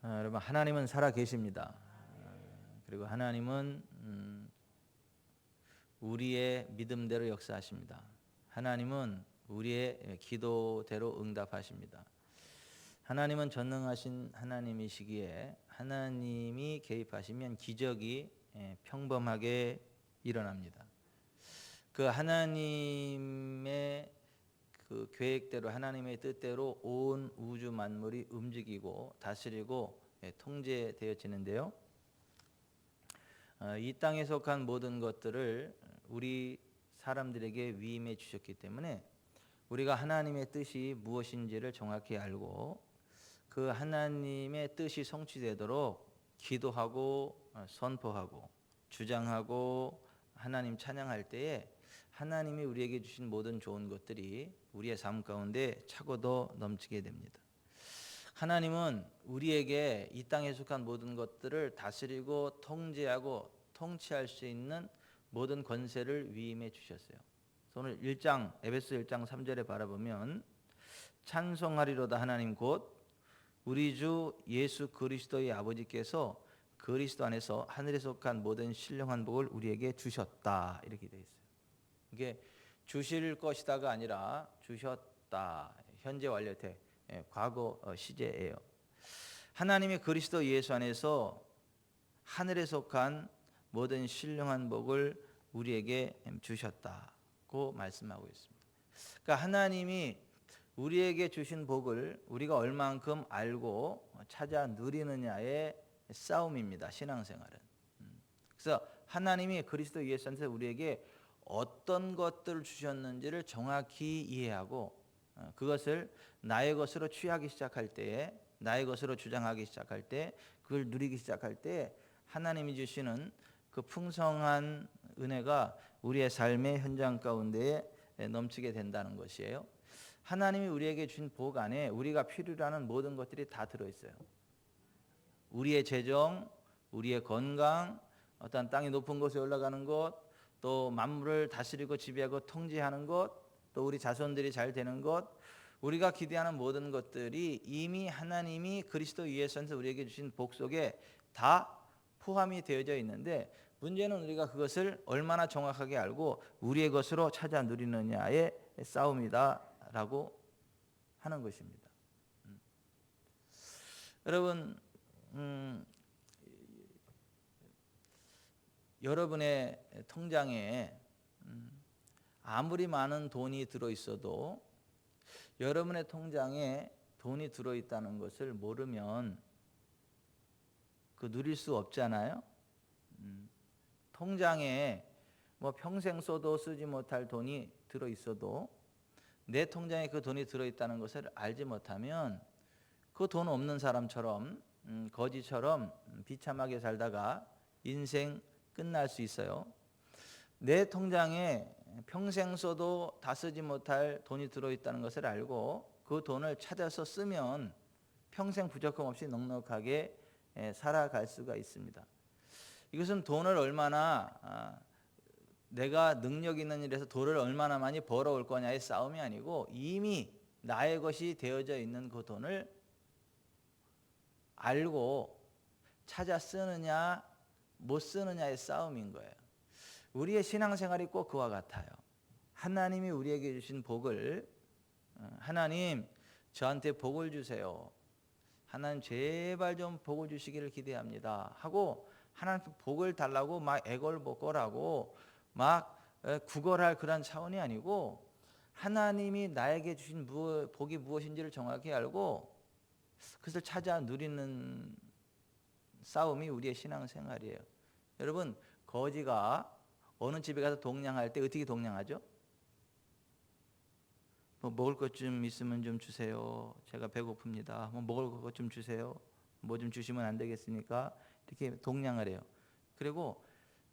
여러분, 하나님은 살아 계십니다. 그리고 하나님은 우리의 믿음대로 역사하십니다. 하나님은 우리의 기도대로 응답하십니다. 하나님은 전능하신 하나님이시기에 하나님이 개입하시면 기적이 평범하게 일어납니다. 그 하나님의 그 계획대로, 하나님의 뜻대로 온 우주 만물이 움직이고 다스리고 통제되어지는데요. 이 땅에 속한 모든 것들을 우리 사람들에게 위임해 주셨기 때문에 우리가 하나님의 뜻이 무엇인지를 정확히 알고 그 하나님의 뜻이 성취되도록 기도하고 선포하고 주장하고 하나님 찬양할 때에 하나님이 우리에게 주신 모든 좋은 것들이 우리의 삶 가운데 차고도 넘치게 됩니다. 하나님은 우리에게 이 땅에 속한 모든 것들을 다스리고 통제하고 통치할 수 있는 모든 권세를 위임해 주셨어요. 오늘 에베소 1장 3절에 바라보면 찬송하리로다 하나님 곧 우리 주 예수 그리스도의 아버지께서 그리스도 안에서 하늘에 속한 모든 신령한 복을 우리에게 주셨다, 이렇게 되어 있어요. 이게 주실 것이다가 아니라 주셨다, 현재 완료태, 과거 시제예요. 하나님이 그리스도 예수 안에서 하늘에 속한 모든 신령한 복을 우리에게 주셨다고 말씀하고 있습니다. 그러니까 하나님이 우리에게 주신 복을 우리가 얼만큼 알고 찾아 누리느냐의 싸움입니다. 신앙생활은. 그래서 하나님이 그리스도 예수 안에서 우리에게 어떤 것들을 주셨는지를 정확히 이해하고 그것을 나의 것으로 취하기 시작할 때에, 나의 것으로 주장하기 시작할 때, 그걸 누리기 시작할 때 하나님이 주시는 그 풍성한 은혜가 우리의 삶의 현장 가운데 넘치게 된다는 것이에요. 하나님이 우리에게 주신 복 안에 우리가 필요로 하는 모든 것들이 다 들어있어요. 우리의 재정, 우리의 건강, 어떤 땅이 높은 곳에 올라가는 것, 또 만물을 다스리고 지배하고 통제하는 것, 또 우리 자손들이 잘 되는 것, 우리가 기대하는 모든 것들이 이미 하나님이 그리스도 예수 안에서 우리에게 주신 복 속에 다 포함이 되어져 있는데, 문제는 우리가 그것을 얼마나 정확하게 알고 우리의 것으로 찾아 누리느냐의 싸움이다라고 하는 것입니다. 여러분, 여러분의 통장에 아무리 많은 돈이 들어있어도 여러분의 통장에 돈이 들어있다는 것을 모르면 그 누릴 수 없잖아요. 통장에 뭐 평생 써도 쓰지 못할 돈이 들어있어도 내 통장에 그 돈이 들어있다는 것을 알지 못하면 그 돈 없는 사람처럼 거지처럼 비참하게 살다가 인생 끝날 수 있어요. 내 통장에 평생 써도 다 쓰지 못할 돈이 들어있다는 것을 알고 그 돈을 찾아서 쓰면 평생 부족함 없이 넉넉하게 살아갈 수가 있습니다. 이것은 돈을 얼마나 내가 능력 있는 일에서 돈을 얼마나 많이 벌어올 거냐의 싸움이 아니고 이미 나의 것이 되어져 있는 그 돈을 알고 찾아 쓰느냐 못 쓰느냐의 싸움인 거예요. 우리의 신앙생활이 꼭 그와 같아요. 하나님이 우리에게 주신 복을, 하나님 저한테 복을 주세요, 하나님 제발 좀 복을 주시기를 기대합니다 하고 하나님께 복을 달라고 막 애걸복걸하고 막 구걸할 그런 차원이 아니고, 하나님이 나에게 주신 복이 무엇인지를 정확히 알고 그것을 찾아 누리는 싸움이 우리의 신앙생활이에요. 여러분, 거지가 어느 집에 가서 동냥할 때 어떻게 동냥하죠? 뭐 먹을 것 좀 있으면 좀 주세요, 제가 배고픕니다, 뭐 먹을 것 좀 주세요, 뭐 좀 주시면 안 되겠습니까? 이렇게 동냥을 해요. 그리고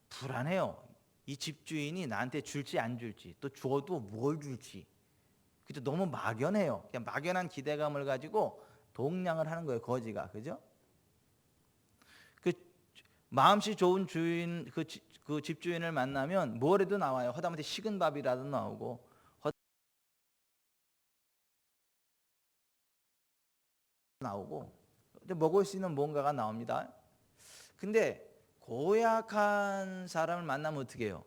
불안해요. 이 집주인이 나한테 줄지 안 줄지, 또 줘도 뭘 줄지. 그죠? 너무 막연해요. 그냥 막연한 기대감을 가지고 동냥을 하는 거예요, 거지가. 그죠? 그 마음씨 좋은 주인, 그 집주인을 만나면 뭐라도 나와요. 허다못해 식은 밥이라도 나오고 먹을 수 있는 뭔가가 나옵니다. 근데 고약한 사람을 만나면 어떻게 해요?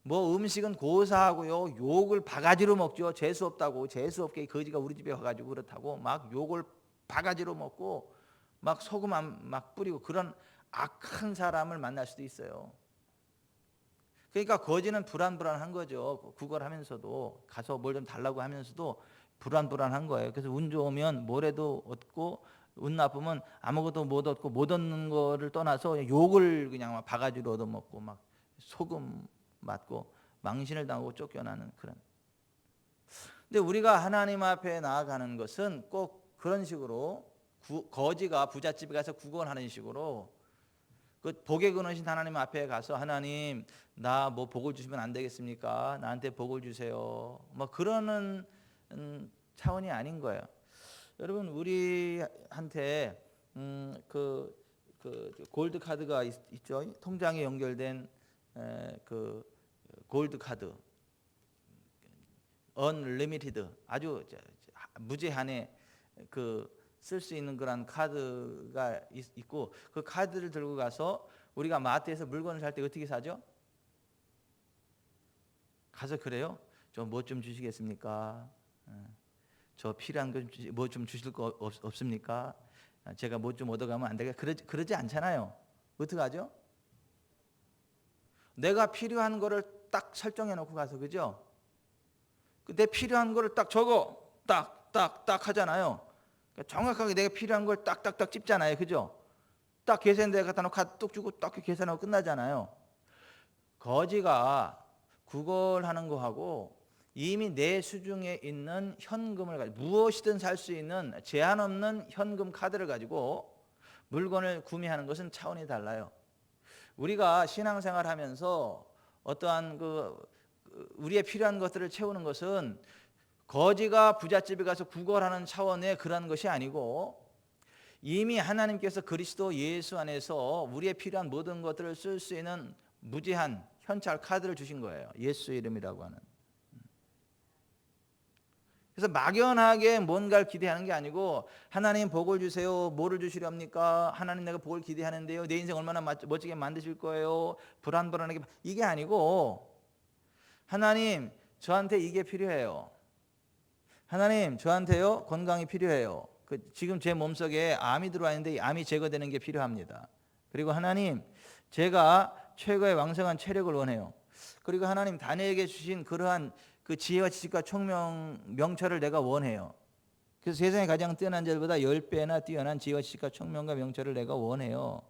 뭐 음식은 고사하고요, 욕을 바가지로 먹죠. 재수 없다고, 재수 없게 거지가 우리 집에 와가지고 그렇다고 막 욕을 바가지로 먹고 막 소금 막 뿌리고 그런 악한 사람을 만날 수도 있어요. 그러니까 거지는 불안불안한 거죠. 구걸하면서도 가서 뭘 좀 달라고 하면서도 불안불안한 거예요. 그래서 운 좋으면 뭐래도 얻고 운 나쁘면 아무것도 못 얻고 못 얻는 거를 떠나서 욕을 그냥 막 바가지로 얻어먹고 막 소금 맞고 망신을 당하고 쫓겨나는 그런. 근데 우리가 하나님 앞에 나아가는 것은 꼭 그런 식으로 거지가 부잣집에 가서 구걸하는 식으로 그 복에 근하신 하나님 앞에 가서 하나님 나 뭐 복을 주시면 안 되겠습니까? 나한테 복을 주세요. 뭐 그러는 차원이 아닌 거예요. 여러분 우리한테 그 골드 카드가 있죠. 통장에 연결된 그 골드 카드, unlimited 아주 무제한에 쓸 수 있는 그런 카드가 있고 그 카드를 들고 가서 우리가 마트에서 물건을 살 때 어떻게 사죠? 가서 그래요? 저 뭐 좀 주시겠습니까? 저 필요한 거 뭐 좀 주실 거 없습니까? 제가 뭐 좀 얻어가면 안 되겠까? 그러지 않잖아요. 어떻게 하죠? 내가 필요한 거를 딱 설정해 놓고 가서 그죠? 내 필요한 거를 딱 적어 딱 하잖아요. 정확하게 내가 필요한 걸 딱딱딱 찝잖아요. 그죠? 딱 계산대에 갖다 놓고 뚝 주고 딱 계산하고 끝나잖아요. 거지가 구걸하는 거하고 이미 내 수중에 있는 현금을 가지고 무엇이든 살 수 있는 제한 없는 현금 카드를 가지고 물건을 구매하는 것은 차원이 달라요. 우리가 신앙생활 하면서 어떠한 우리의 필요한 것들을 채우는 것은 거지가 부잣집에 가서 구걸하는 차원의 그런 것이 아니고 이미 하나님께서 그리스도 예수 안에서 우리의 필요한 모든 것들을 쓸 수 있는 무제한 현찰 카드를 주신 거예요. 예수 이름이라고 하는. 그래서 막연하게 뭔가를 기대하는 게 아니고 하나님 복을 주세요. 뭐를 주시렵니까? 하나님 내가 복을 기대하는데요. 내 인생 얼마나 멋지게 만드실 거예요. 불안불안하게 이게 아니고 하나님 저한테 이게 필요해요. 하나님 저한테요 건강이 필요해요. 지금 제 몸속에 암이 들어와 있는데 이 암이 제거되는 게 필요합니다. 그리고 하나님 제가 최고의 왕성한 체력을 원해요. 그리고 하나님 다니엘에게 주신 그러한 그 지혜와 지식과 총명 명철을 내가 원해요. 그래서 세상에 가장 뛰어난 자들보다 10배나 뛰어난 지혜와 지식과 총명과 명철을 내가 원해요.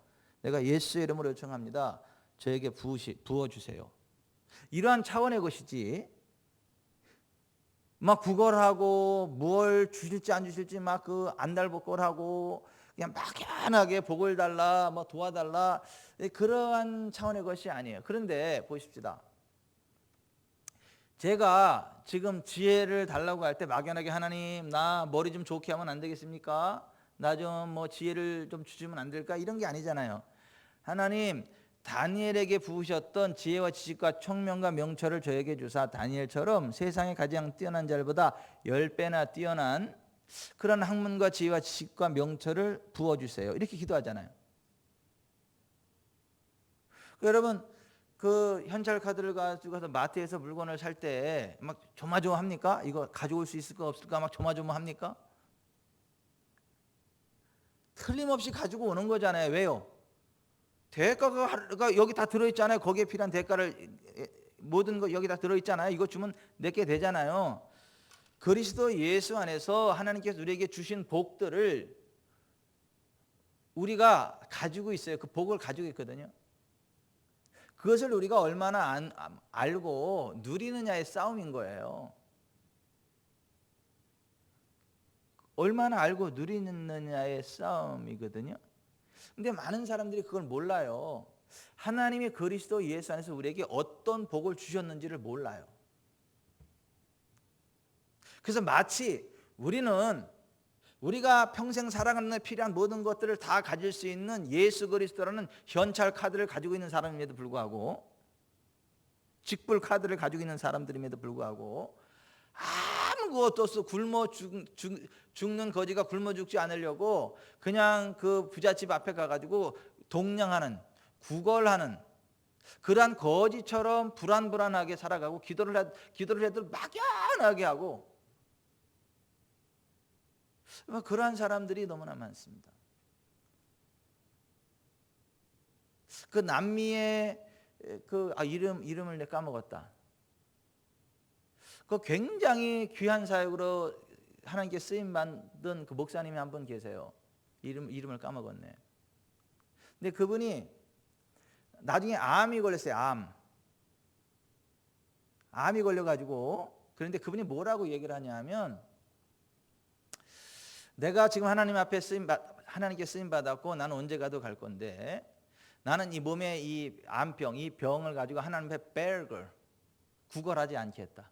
내가 예수의 이름으로 요청합니다. 저에게 부어주세요. 이러한 차원의 것이지 막 구걸하고 뭘 주실지 안 주실지 막 안달복걸하고 그냥 막연하게 복을 달라 뭐 도와달라 그러한 차원의 것이 아니에요. 그런데 보십시다. 제가 지금 지혜를 달라고 할 때 막연하게 하나님 나 머리 좀 좋게 하면 안 되겠습니까? 나 좀 뭐 지혜를 좀 주시면 안 될까? 이런 게 아니잖아요. 하나님 다니엘에게 부으셨던 지혜와 지식과 총명과 명철을 저에게 주사 다니엘처럼 세상에 가장 뛰어난 자들보다 10배나 뛰어난 그런 학문과 지혜와 지식과 명철을 부어주세요. 이렇게 기도하잖아요. 여러분 그 현찰 카드를 가지고 가서 마트에서 물건을 살 때 막 조마조마합니까? 이거 가져올 수 있을까 없을까 막 조마조마합니까? 틀림없이 가지고 오는 거잖아요. 왜요? 대가가 여기 다 들어있잖아요. 거기에 필요한 대가를 모든 거 여기 다 들어있잖아요. 이거 주면 내게 되잖아요. 그리스도 예수 안에서 하나님께서 우리에게 주신 복들을 우리가 가지고 있어요. 그 복을 가지고 있거든요. 그것을 우리가 얼마나 알고 누리느냐의 싸움인 거예요. 얼마나 알고 누리느냐의 싸움이거든요. 근데 많은 사람들이 그걸 몰라요. 하나님이 그리스도 예수 안에서 우리에게 어떤 복을 주셨는지를 몰라요. 그래서 마치 우리가 평생 살아가는 데 필요한 모든 것들을 다 가질 수 있는 예수 그리스도라는 현찰 카드를 가지고 있는 사람임에도 불구하고 직불 카드를 가지고 있는 사람들임에도 불구하고 아무것도 없어. 죽는 거지가 굶어 죽지 않으려고 그냥 그 부잣집 앞에 가가지고 동냥하는, 구걸하는 그러한 거지처럼 불안불안하게 살아가고 기도를 해도 막연하게 하고 그러한 사람들이 너무나 많습니다. 그 남미의 이름을 내가 까먹었다. 그 굉장히 귀한 사역으로 하나님께 쓰임 받은 그 목사님이 한 분 계세요. 이름을 까먹었네. 근데 그분이 나중에 암이 걸렸어요. 암이 걸려가지고, 그런데 그분이 뭐라고 얘기를 하냐면, 내가 지금 하나님께 쓰임 받았고 나는 언제 가도 갈 건데, 나는 이 몸에 이 암병, 이 병을 가지고 하나님 앞에 구걸하지 않겠다.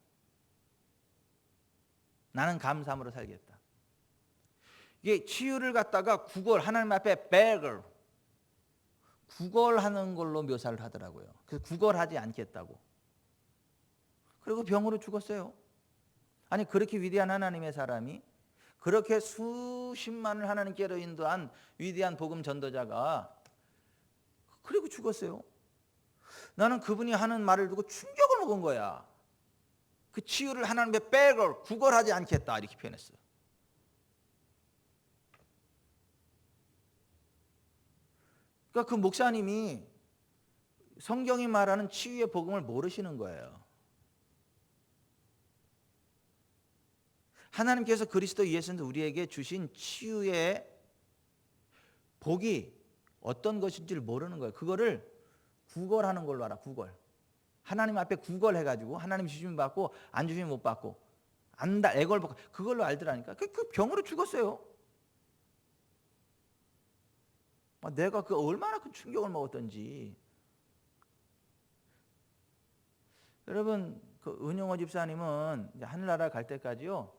나는 감사함으로 살겠다. 이게 치유를 갖다가 하나님 앞에 구걸하는 걸로 묘사를 하더라고요. 그래서 구걸하지 않겠다고. 그리고 병으로 죽었어요. 아니, 그렇게 위대한 하나님의 사람이, 그렇게 수십만을 하나님께로 인도한 위대한 복음 전도자가 그리고 죽었어요. 나는 그분이 하는 말을 듣고 충격을 먹은 거야. 그 치유를 하나님의 구걸하지 않겠다 이렇게 표현했어요. 그러니까 그 목사님이 성경이 말하는 치유의 복음을 모르시는 거예요. 하나님께서 그리스도 예수는 우리에게 주신 치유의 복이 어떤 것인지를 모르는 거예요. 그거를 구걸하는 걸로 알아. 구걸. 하나님 앞에 구걸해가지고 하나님 주시면 받고 안 주시면 못 받고 안다 애걸 받고 그걸로 알더라니까. 그 병으로 죽었어요. 내가 그 얼마나 큰 충격을 먹었던지. 여러분, 그 은용호 집사님은 이제 하늘나라 갈 때까지요,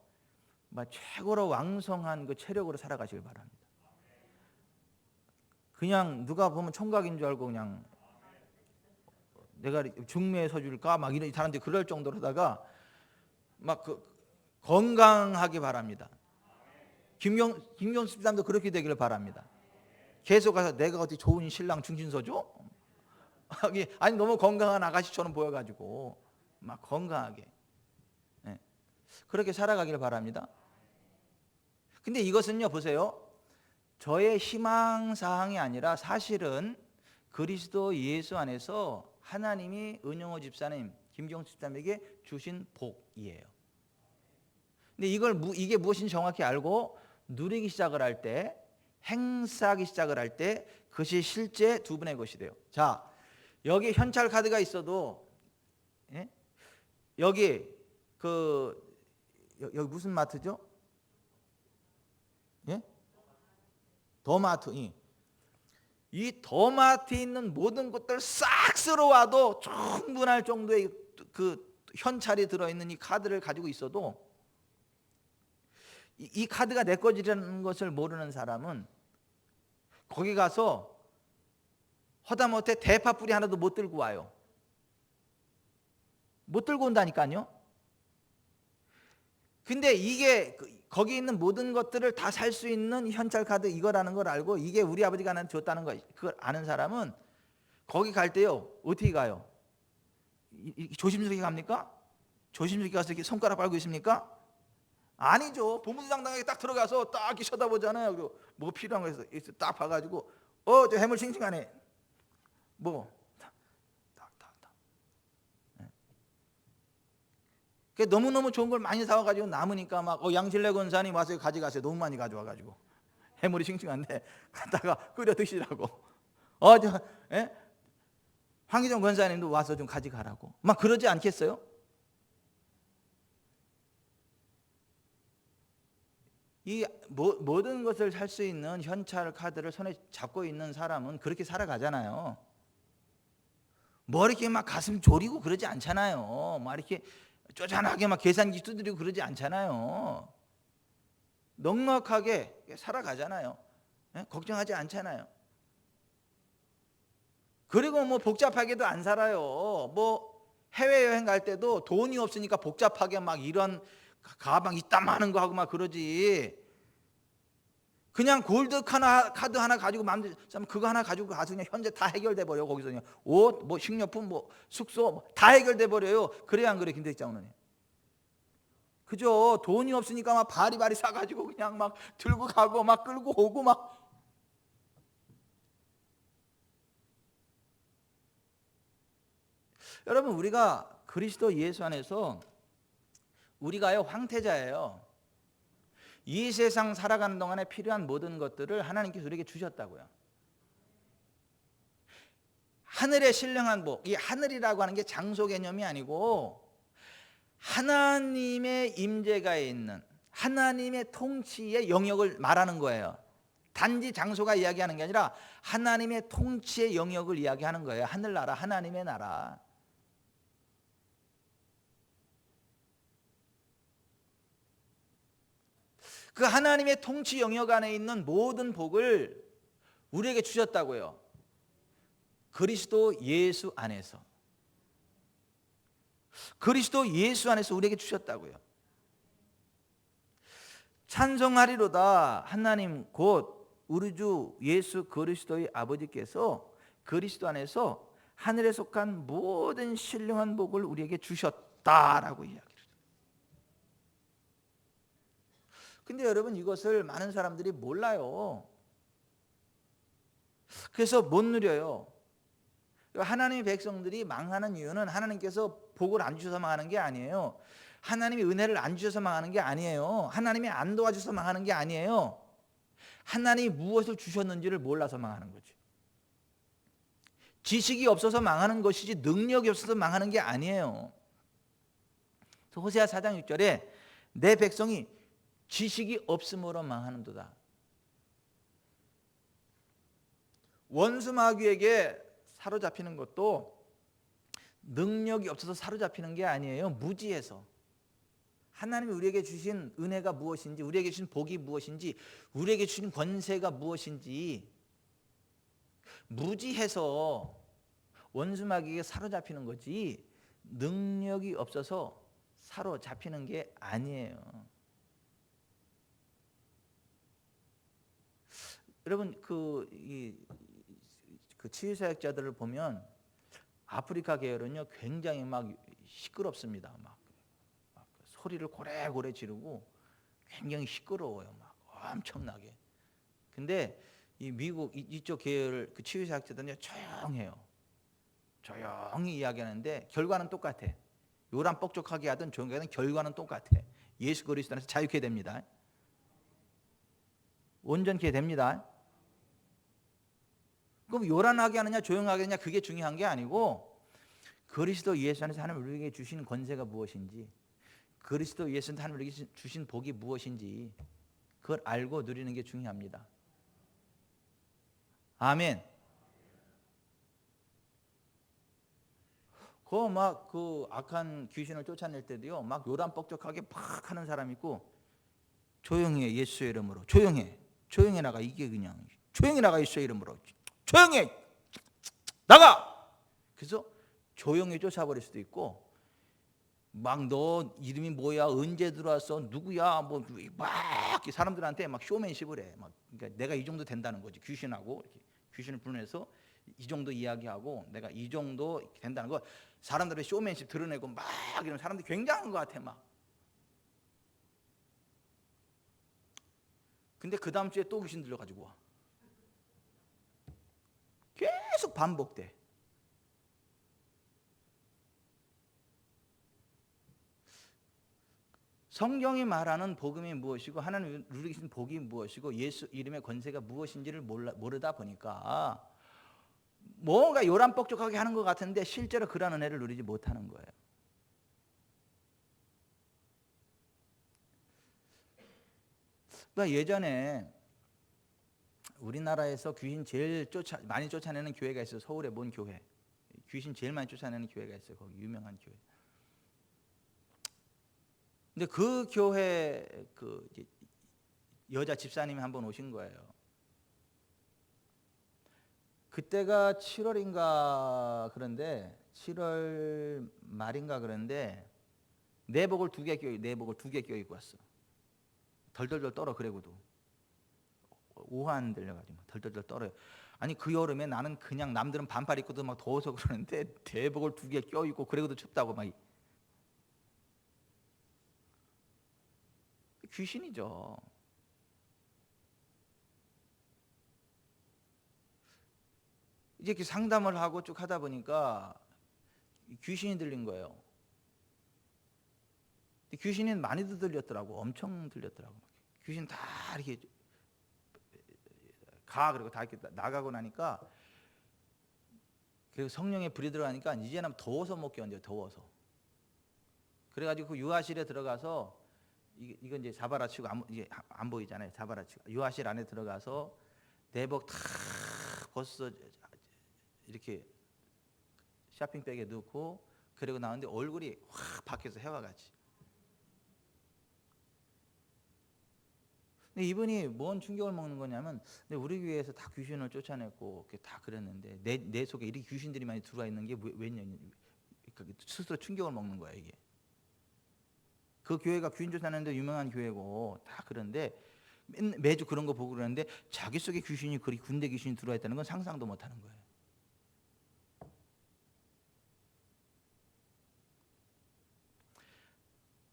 최고로 왕성한 그 체력으로 살아가시길 바랍니다. 그냥 누가 보면 총각인 줄 알고 그냥 내가 중매에 서줄까 막 이런 사람들이 그럴 정도로다가 건강하기 바랍니다. 김경수 집사님도 그렇게 되기를 바랍니다. 계속 가서 내가 어디 좋은 신랑 중신 서줘? 아니 너무 건강한 아가씨처럼 보여가지고 막 건강하게 그렇게 살아가기를 바랍니다. 근데 이것은요, 보세요. 저의 희망사항이 아니라 사실은 그리스도 예수 안에서 하나님이 은용호 집사님, 김경수 집사님에게 주신 복이에요. 근데 이게 무엇인지 정확히 알고 누리기 시작을 할 때, 행사하기 시작을 할 때 그것이 실제 두 분의 것이 돼요. 자, 여기 현찰 카드가 있어도 여기 여기 무슨 마트죠? 더마트. 이 더마트에 있는 모든 것들 싹 쓸어와도 충분할 정도의 그 현찰이 들어있는 이 카드를 가지고 있어도 이 카드가 내 거지라는 것을 모르는 사람은 거기 가서 허다못해 대파 뿌리 하나도 못 들고 와요. 못 들고 온다니까요. 근데 이게 거기 있는 모든 것들을 다 살 수 있는 현찰 카드 이거라는 걸 알고 이게 우리 아버지가 나한테 줬다는 거 그걸 아는 사람은 거기 갈 때요 어떻게 가요? 조심스럽게 갑니까? 조심스럽게 가서 이렇게 손가락 빨고 있습니까? 아니죠. 본분당당하게 딱 들어가서 딱 이렇게 쳐다보잖아요. 그리고 뭐 필요한 거 해서 딱 봐가지고 저 해물 싱싱하네. 너무너무 좋은 걸 많이 사와가지고 남으니까 양실래 권사님 와서 가져가세요. 너무 많이 가져와가지고 해물이 싱싱한데 갖다가 끓여 드시라고. 황기정 권사님도 와서 좀 가져가라고. 그러지 않겠어요? 이 모든 것을 살 수 있는 현찰 카드를 손에 잡고 있는 사람은 그렇게 살아가잖아요. 이렇게 가슴 졸이고 그러지 않잖아요. 이렇게 쪼잔하게 계산기 두드리고 그러지 않잖아요. 넉넉하게 살아가잖아요. 걱정하지 않잖아요. 그리고 복잡하게도 안 살아요. 해외여행 갈 때도 돈이 없으니까 복잡하게 이런 가방 이따만한 거 하고 막 그러지. 그냥 골드 카드 하나 가지고 마음대로 그거 하나 가지고 가서 그냥 현재 다 해결돼 버려. 거기서 그냥 옷, 뭐 식료품, 뭐 숙소 다 해결돼 버려요. 그래야 안 그래, 김대식 장로님? 그죠? 돈이 없으니까 막 바리바리 사가지고 그냥 막 들고 가고 막 끌고 오고 막. 여러분, 우리가 그리스도 예수 안에서 우리가요 황태자예요. 이 세상 살아가는 동안에 필요한 모든 것들을 하나님께서 우리에게 주셨다고요. 하늘의 신령한 복, 이 하늘이라고 하는 게 장소 개념이 아니고 하나님의 임재가 있는 하나님의 통치의 영역을 말하는 거예요. 단지 장소가 이야기하는 게 아니라 하나님의 통치의 영역을 이야기하는 거예요. 하늘나라, 하나님의 나라. 그 하나님의 통치 영역 안에 있는 모든 복을 우리에게 주셨다고요. 그리스도 예수 안에서. 그리스도 예수 안에서 우리에게 주셨다고요. 찬송하리로다. 하나님 곧 우리 주 예수 그리스도의 아버지께서 그리스도 안에서 하늘에 속한 모든 신령한 복을 우리에게 주셨다라고 이야기를. 근데 여러분, 이것을 많은 사람들이 몰라요. 그래서 못 누려요. 하나님의 백성들이 망하는 이유는 하나님께서 복을 안 주셔서 망하는 게 아니에요. 하나님이 은혜를 안 주셔서 망하는 게 아니에요. 하나님이 안 도와주셔서 망하는 게 아니에요. 하나님이 무엇을 주셨는지를 몰라서 망하는 거지. 지식이 없어서 망하는 것이지 능력이 없어서 망하는 게 아니에요. 호세아 4장 6절에 내 백성이 지식이 없음으로 망하는도다. 원수 마귀에게 사로잡히는 것도 능력이 없어서 사로잡히는 게 아니에요. 무지해서. 하나님이 우리에게 주신 은혜가 무엇인지, 우리에게 주신 복이 무엇인지, 우리에게 주신 권세가 무엇인지 무지해서 원수 마귀에게 사로잡히는 거지 능력이 없어서 사로잡히는 게 아니에요. 여러분, 그 치유사역자들을 보면 아프리카 계열은요 굉장히 막 시끄럽습니다. 막 소리를 고래고래 지르고 굉장히 시끄러워요. 막 엄청나게. 근데 이 미국 이쪽 계열 그 치유사역자들은요 조용해요. 조용히 이야기하는데 결과는 똑같아. 요란 뻑적하게 하든 조용히 하든 결과는 똑같아. 예수 그리스도 안에서 자유케 됩니다. 온전케 됩니다. 그럼 요란하게 하느냐 조용하게 하느냐 그게 중요한 게 아니고 그리스도 예수 안에서 하나님 우리에게 주신 권세가 무엇인지, 그리스도 예수 안에서 하나님 우리에게 주신 복이 무엇인지 그걸 알고 누리는 게 중요합니다. 아멘. 그 악한 귀신을 쫓아낼 때도요 막 요란 뻑적하게 막 하는 사람 있고 조용히 해 예수의 이름으로 조용히 나가. 이게 그냥 조용히 나가 예수의 이름으로 조용히 나가. 그래서 조용히 쫓아버릴 수도 있고 막 너 이름이 뭐야 언제 들어왔어 누구야 뭐 막 사람들한테 막 쇼맨십을 해. 막 그러니까 내가 이 정도 된다는 거지. 귀신하고 이렇게 귀신을 불러내서 이 정도 이야기하고 내가 이 정도 된다는 거 사람들의 쇼맨십 드러내고 막 이런 사람들이 굉장한 것 같아 막. 근데 그 다음 주에 또 귀신 들려가지고 와. 계속 반복돼. 성경이 말하는 복음이 무엇이고 하나님 우리에게 주신 복이 무엇이고 예수 이름의 권세가 무엇인지를 모르다 보니까 뭔가 요란뻑적하게 하는 것 같은데 실제로 그런 은혜를 누리지 못하는 거예요. 그러니까 예전에 우리나라에서 귀신 제일 많이 쫓아내는 교회가 있어요. 서울의 뭔 교회. 귀신 제일 많이 쫓아내는 교회가 있어요. 거기 유명한 교회. 근데 그 교회 그 여자 집사님이 한번 오신 거예요. 그때가 7월인가 그런데 7월 말인가 그런데 내복을 두 개 껴입고 왔어. 덜덜덜 떨어. 그래고도 오한 들려가지고 덜덜덜 떨어요. 아니 그 여름에 나는 그냥 남들은 반팔 입고도 막 더워서 그러는데 내복을 두 개 껴입고 그래고도 춥다고 막. 귀신이죠. 이제 이렇게 상담을 하고 쭉 하다 보니까 귀신이 들린 거예요. 귀신이 많이도 들렸더라고. 엄청 들렸더라고. 귀신 다 이렇게 그리고 다 이렇게 나가고 나니까, 그리고 성령의 불이 들어가니까 이제는 더워서 못 견뎌요. 더워서. 그래가지고 그 유아실에 들어가서 이거 이제 자바라치고 이게 안 보이잖아요. 자바라치고 유아실 안에 들어가서 내복 다 벗어 이렇게 쇼핑백에 넣고 그리고 나왔는데 얼굴이 확 바뀌어서 해와같이. 근데 이분이 뭔 충격을 먹는 거냐면, 근데 우리 교회에서 다 귀신을 쫓아냈고 다 그랬는데 내 속에 이렇게 귀신들이 많이 들어와 있는 게 왜냐, 스스로 충격을 먹는 거야 이게. 그 교회가 귀신 쫓아내는데 유명한 교회고 다 그런데 매주 그런 거 보고 그러는데 자기 속에 귀신이 그리 군대 귀신이 들어와 있다는 건 상상도 못 하는 거예요.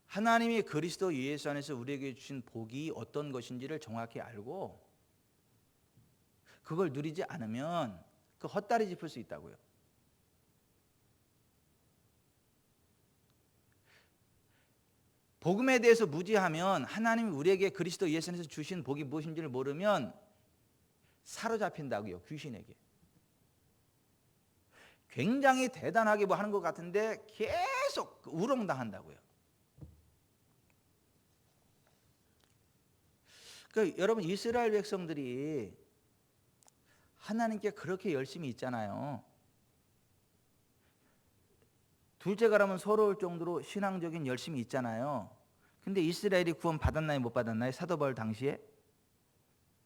하나님이 그리스도 예수 안에서 우리에게 주신 복이 어떤 것인지를 정확히 알고 그걸 누리지 않으면 그 헛다리 짚을 수 있다고요. 복음에 대해서 무지하면, 하나님이 우리에게 그리스도 예수 안에서 주신 복이 무엇인지를 모르면 사로잡힌다고요. 귀신에게. 굉장히 대단하게 뭐 하는 것 같은데 계속 우롱당한다고요. 그러니까 여러분, 이스라엘 백성들이 하나님께 그렇게 열심히 있잖아요. 둘째가라면 서러울 정도로 신앙적인 열심이 있잖아요. 근데 이스라엘이 구원 받았나요? 못 받았나요? 사도 바울 당시에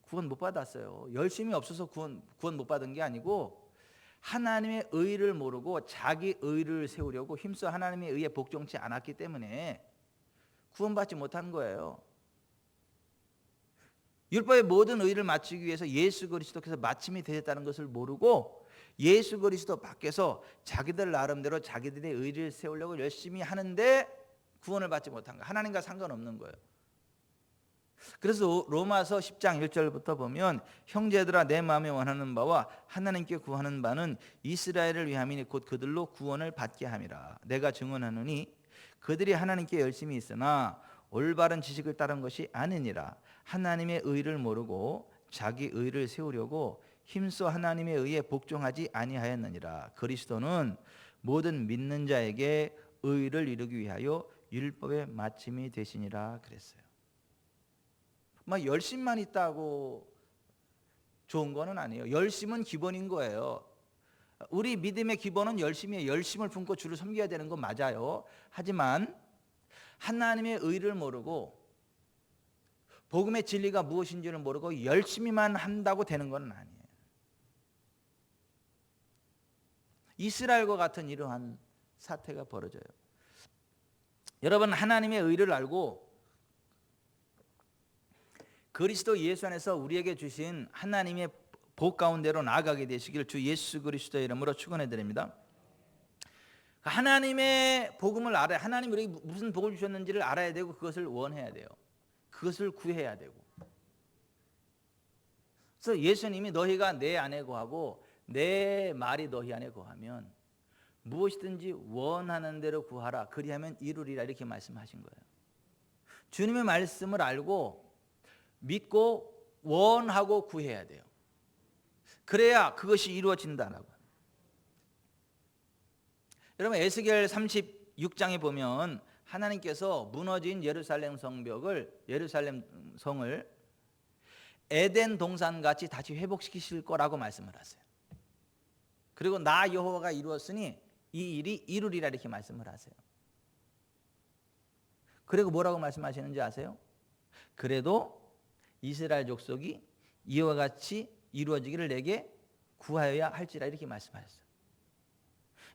구원 못 받았어요. 열심이 없어서 구원 못 받은 게 아니고 하나님의 의를 모르고 자기 의를 세우려고 힘써 하나님의 의에 복종치 않았기 때문에 구원받지 못한 거예요. 율법의 모든 의를 마치기 위해서 예수 그리스도께서 마침이 되셨다는 것을 모르고 예수 그리스도 밖에서 자기들 나름대로 자기들의 의를 세우려고 열심히 하는데 구원을 받지 못한 거예요. 하나님과 상관없는 거예요. 그래서 로마서 10장 1절부터 보면, 형제들아 내 마음에 원하는 바와 하나님께 구하는 바는 이스라엘을 위함이니 곧 그들로 구원을 받게 함이라. 내가 증언하노니 그들이 하나님께 열심히 있으나 올바른 지식을 따른 것이 아니니라. 하나님의 의를 모르고 자기 의를 세우려고 힘써 하나님의 의에 복종하지 아니하였느니라. 그리스도는 모든 믿는 자에게 의를 이루기 위하여 율법의 마침이 되시니라 그랬어요. 막 열심만 있다고 좋은 거는 아니에요. 열심은 기본인 거예요. 우리 믿음의 기본은 열심이에요. 열심을 품고 주를 섬겨야 되는 건 맞아요. 하지만 하나님의 의를 모르고 복음의 진리가 무엇인지를 모르고 열심히만 한다고 되는 건 아니에요. 이스라엘과 같은 이러한 사태가 벌어져요. 여러분, 하나님의 의를 알고 그리스도 예수 안에서 우리에게 주신 하나님의 복 가운데로 나아가게 되시길 주 예수 그리스도의 이름으로 축원해 드립니다. 하나님의 복음을 알아야, 하나님 우리에게 무슨 복을 주셨는지를 알아야 되고 그것을 원해야 돼요. 그것을 구해야 되고. 그래서 예수님이 너희가 내 안에 거하고 내 말이 너희 안에 거하면 무엇이든지 원하는 대로 구하라 그리하면 이루리라, 이렇게 말씀하신 거예요. 주님의 말씀을 알고 믿고 원하고 구해야 돼요. 그래야 그것이 이루어진다라고. 여러분, 에스겔 36장에 보면 하나님께서 무너진 예루살렘 성을 에덴 동산같이 다시 회복시키실 거라고 말씀을 하세요. 그리고 나 여호와가 이루었으니 이 일이 이루리라, 이렇게 말씀을 하세요. 그리고 뭐라고 말씀하시는지 아세요? 그래도 이스라엘 족속이 이와 같이 이루어지기를 내게 구하여야 할지라, 이렇게 말씀하셨어요.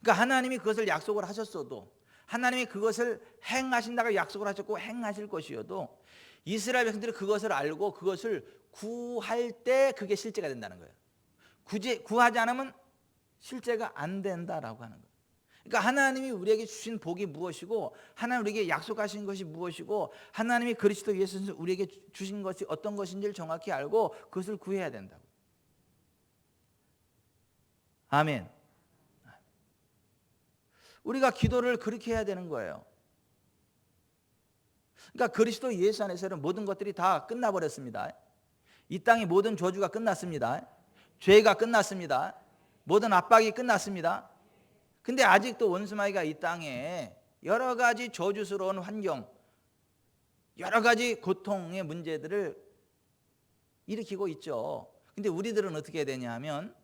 그러니까 하나님이 그것을 약속을 하셨어도 하나님이 그것을 행하신다고 약속을 하셨고 행하실 것이어도 이스라엘 백성들이 그것을 알고 그것을 구할 때 그게 실제가 된다는 거예요. 구하지 않으면 실제가 안 된다라고 하는 거예요. 그러니까 하나님이 우리에게 주신 복이 무엇이고 하나님 우리에게 약속하신 것이 무엇이고 하나님이 그리스도 예수에서 우리에게 주신 것이 어떤 것인지를 정확히 알고 그것을 구해야 된다고. 아멘. 우리가 기도를 그렇게 해야 되는 거예요. 그러니까 그리스도 예수 안에서는 모든 것들이 다 끝나버렸습니다. 이 땅의 모든 저주가 끝났습니다. 죄가 끝났습니다. 모든 압박이 끝났습니다. 근데 아직도 원수마귀가 이 땅에 여러 가지 저주스러운 환경, 여러 가지 고통의 문제들을 일으키고 있죠. 근데 우리들은 어떻게 해야 되냐 하면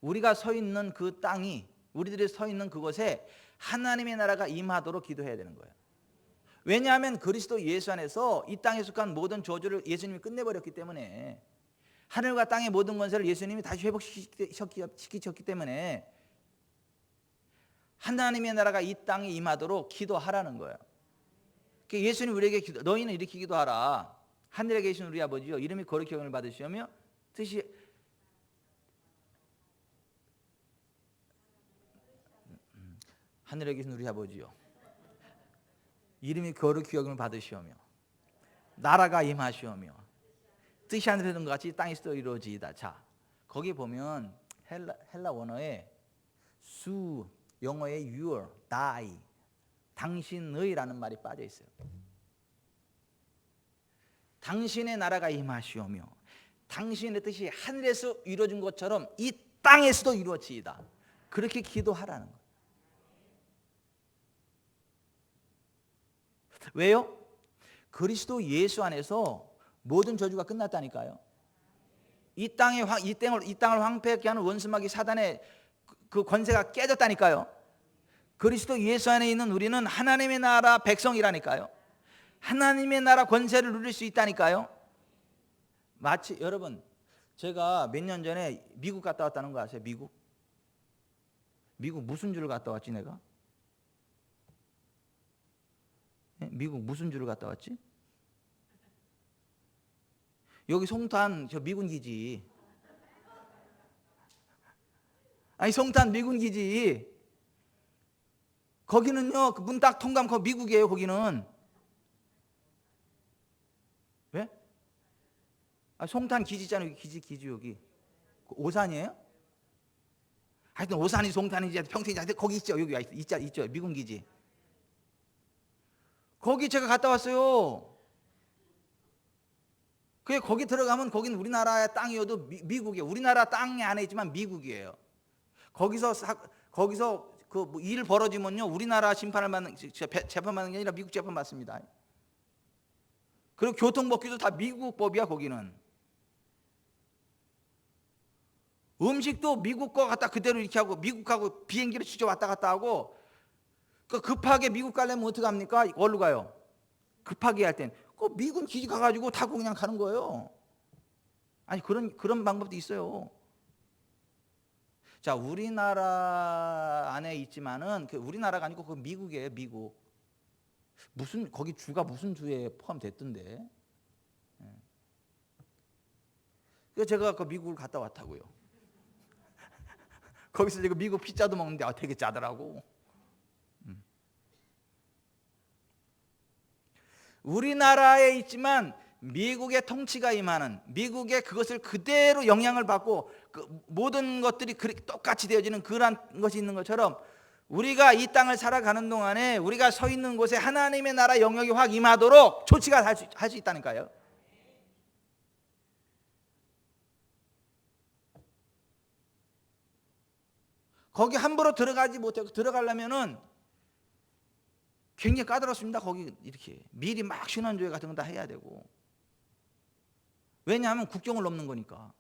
우리가 서 있는 그 땅이, 우리들이 서 있는 그곳에 하나님의 나라가 임하도록 기도해야 되는 거예요. 왜냐하면 그리스도 예수 안에서 이 땅에 속한 모든 저주를 예수님이 끝내버렸기 때문에, 하늘과 땅의 모든 권세를 예수님이 다시 회복시키셨기 때문에 하나님의 나라가 이 땅에 임하도록 기도하라는 거예요. 예수님 우리에게 너희는 이렇게 기도하라. 하늘에 계신 우리 아버지여, 이름이 거룩히 여김을 받으시오며 뜻이 하늘에 계신 우리 아버지여, 이름이 거룩히 여김을 받으시오며 나라가 임하시오며 뜻이 하늘에 된 것 같이 땅에서도 이루어지이다. 자, 거기 보면 헬라 원어에 수, 영어의 your, thy, 당신의라는 말이 빠져 있어요. 당신의 나라가 임하시오며 당신의 뜻이 하늘에서 이루어진 것처럼 이 땅에서도 이루어지이다. 그렇게 기도하라는 거예요. 왜요? 그리스도 예수 안에서 모든 저주가 끝났다니까요. 이 땅을 황폐하게 하는 원수마귀 사단의 그 권세가 깨졌다니까요. 그리스도 예수 안에 있는 우리는 하나님의 나라 백성이라니까요. 하나님의 나라 권세를 누릴 수 있다니까요. 마치 여러분, 제가 몇 년 전에 미국 갔다 왔다는 거 아세요? 미국 무슨 주를 갔다 왔지 내가? 미국 무슨 주를 갔다 왔지? 여기 송탄 저 미군 기지. 아니 송탄 미군 기지. 거기는요, 문 딱 통과하면 거 미국이에요. 거기는. 왜? 아, 송탄 기지 있잖아요. 여기 기지 여기. 오산이에요? 하여튼 오산이 송탄인지 평택인지 거기 있죠. 여기 있죠. 미군 기지. 거기 제가 갔다 왔어요. 그게 거기 들어가면 거기는 우리나라의 땅이어도 미국이에요. 우리나라 땅 안에 있지만 미국이에요. 거기서 그 일 벌어지면요, 우리나라 재판 받는 게 아니라 미국 재판 받습니다. 그리고 교통법규도 다 미국 법이야. 거기는 음식도 미국 거 갖다 그대로 이렇게 하고, 미국하고 비행기를 직접 왔다 갔다 하고. 급하게 미국 가려면 어떻게 합니까? 어디로 가요? 급하게 할 땐 그 미군 기지 가가지고 타고 그냥 가는 거예요. 아니 그런 방법도 있어요. 자, 우리나라 안에 있지만은 그 우리나라가 아니고 그 미국이에요. 미국. 무슨 거기 주가 무슨 주에 포함됐던데. 그래서 제가 그 미국을 갔다 왔다고요. 거기서 제가 미국 피자도 먹는데 되게 짜더라고. 우리나라에 있지만 미국의 통치가 임하는, 미국의 그것을 그대로 영향을 받고 그 모든 것들이 똑같이 되어지는 그런 것이 있는 것처럼, 우리가 이 땅을 살아가는 동안에 우리가 서 있는 곳에 하나님의 나라 영역이 확 임하도록 조치가 할 수 있다니까요. 거기 함부로 들어가지 못하고, 들어가려면은 굉장히 까다롭습니다. 거기 이렇게 미리 막 신원조회 같은 거 다 해야 되고. 왜냐하면 국경을 넘는 거니까.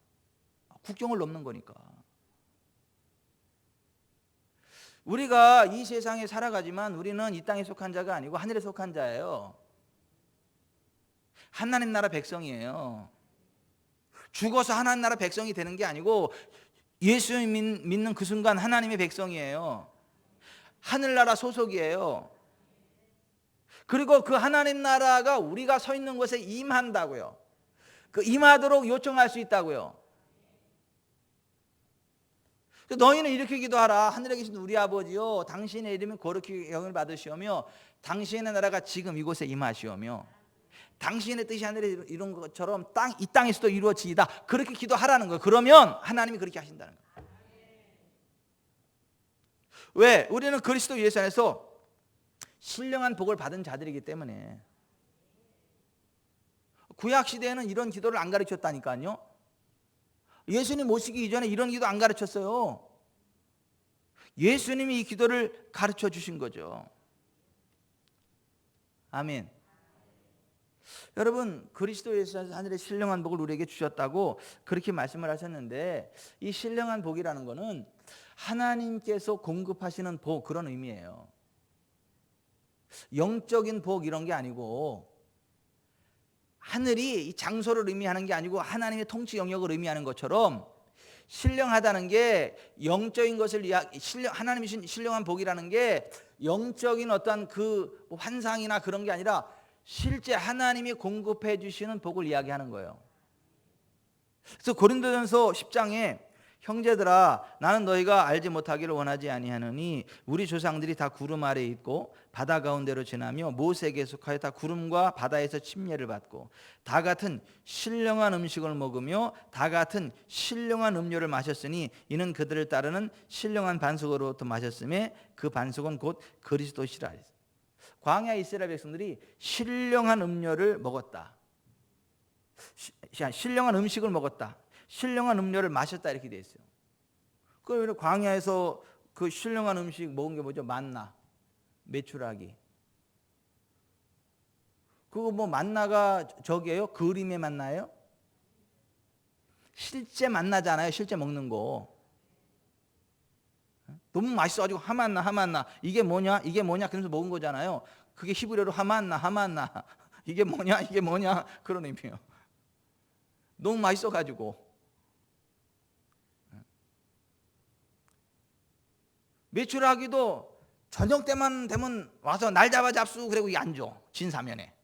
우리가 이 세상에 살아가지만 우리는 이 땅에 속한 자가 아니고 하늘에 속한 자예요. 하나님 나라 백성이에요. 죽어서 하나님 나라 백성이 되는 게 아니고 예수 믿는 그 순간 하나님의 백성이에요. 하늘나라 소속이에요. 그리고 그 하나님 나라가 우리가 서 있는 곳에 임한다고요. 그 임하도록 요청할 수 있다고요. 너희는 이렇게 기도하라. 하늘에 계신 우리 아버지요, 당신의 이름이 거룩히 영을 받으시오며 당신의 나라가 지금 이곳에 임하시오며 당신의 뜻이 하늘에 이룬 것처럼 이 땅에서도 이루어지이다. 그렇게 기도하라는 거예요. 그러면 하나님이 그렇게 하신다는 거예요. 왜? 우리는 그리스도 예수 안에서 신령한 복을 받은 자들이기 때문에. 구약 시대에는 이런 기도를 안 가르쳤다니까요. 예수님 모시기 이전에 이런 기도 안 가르쳤어요. 예수님이 이 기도를 가르쳐 주신 거죠. 아멘. 여러분, 그리스도 예수 안에서 하늘의 신령한 복을 우리에게 주셨다고 그렇게 말씀을 하셨는데, 이 신령한 복이라는 거는 하나님께서 공급하시는 복, 그런 의미예요. 영적인 복 이런 게 아니고, 하늘이 이 장소를 의미하는 게 아니고 하나님의 통치 영역을 의미하는 것처럼, 신령하다는 게 영적인 것을 하나님이 신 신령한 복이라는 게 영적인 어떤 그 환상이나 그런 게 아니라 실제 하나님이 공급해 주시는 복을 이야기하는 거예요. 그래서 고린도전서 10장에 형제들아, 나는 너희가 알지 못하기를 원하지 아니하노니 우리 조상들이 다 구름 아래에 있고 바다 가운데로 지나며 모세에게 속하여 다 구름과 바다에서 침례를 받고 다 같은 신령한 음식을 먹으며 다 같은 신령한 음료를 마셨으니 이는 그들을 따르는 신령한 반석으로부터 마셨음에 그 반석은 곧 그리스도시라. 광야 이스라엘 백성들이 신령한 음료를 먹었다, 신령한 음식을 먹었다, 신령한 음료를 마셨다, 이렇게 돼 있어요. 그 광야에서 그 신령한 음식 먹은 게 뭐죠? 만나, 메추라기. 그거 뭐 만나가 저기예요? 그림의 만나예요? 실제 만나잖아요. 실제 먹는 거. 너무 맛있어가지고 하만나 이게 뭐냐 그러면서 먹은 거잖아요. 그게 히브리어로 하만나 이게 뭐냐 그런 의미예요. 너무 맛있어가지고. 메추라기도 저녁 때만 되면 와서 날 잡수 그리고 앉아, 진사면에.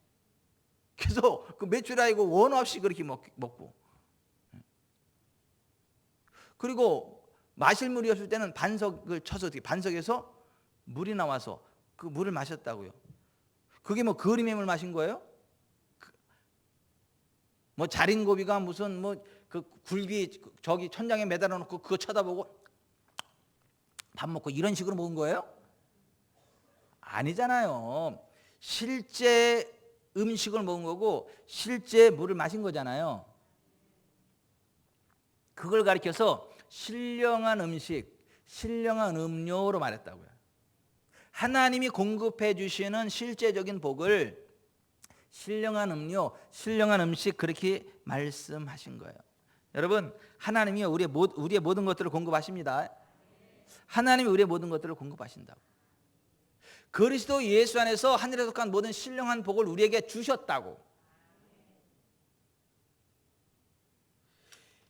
그래서 그 메추라기고 원 없이 그렇게 먹고. 그리고 마실 물이 없을 때는 반석을 쳐서 반석에서 물이 나와서 그 물을 마셨다고요. 그게 뭐 그림의 물 마신 거예요? 뭐 자린고비가 무슨 뭐 그 굴비 저기 천장에 매달아 놓고 그거 쳐다보고 밥 먹고 이런 식으로 먹은 거예요? 아니잖아요. 실제 음식을 먹은 거고 실제 물을 마신 거잖아요. 그걸 가리켜서 신령한 음식, 신령한 음료로 말했다고요. 하나님이 공급해 주시는 실제적인 복을 신령한 음료, 신령한 음식, 그렇게 말씀하신 거예요. 여러분, 하나님이 우리의 모든 것들을 공급하십니다. 하나님이 우리의 모든 것들을 공급하신다고. 그리스도 예수 안에서 하늘에 속한 모든 신령한 복을 우리에게 주셨다고.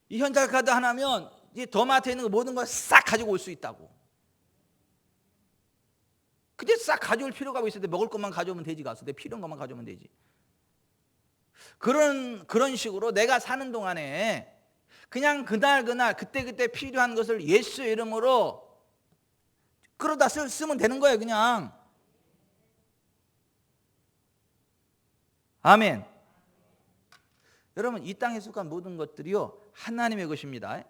이 현찰 카드 하나면 이 더마트에 있는 모든 걸 싹 가지고 올 수 있다고. 근데 싹 가져올 필요가 있을 때 먹을 것만 가져오면 되지, 가서 내 필요한 것만 가져오면 되지. 그런 식으로 내가 사는 동안에 그냥 그날 그때 필요한 것을 예수 이름으로 끌어다 쓰면 되는 거예요, 그냥. 아멘. 여러분, 이 땅에 속한 모든 것들이요 하나님의 것입니다.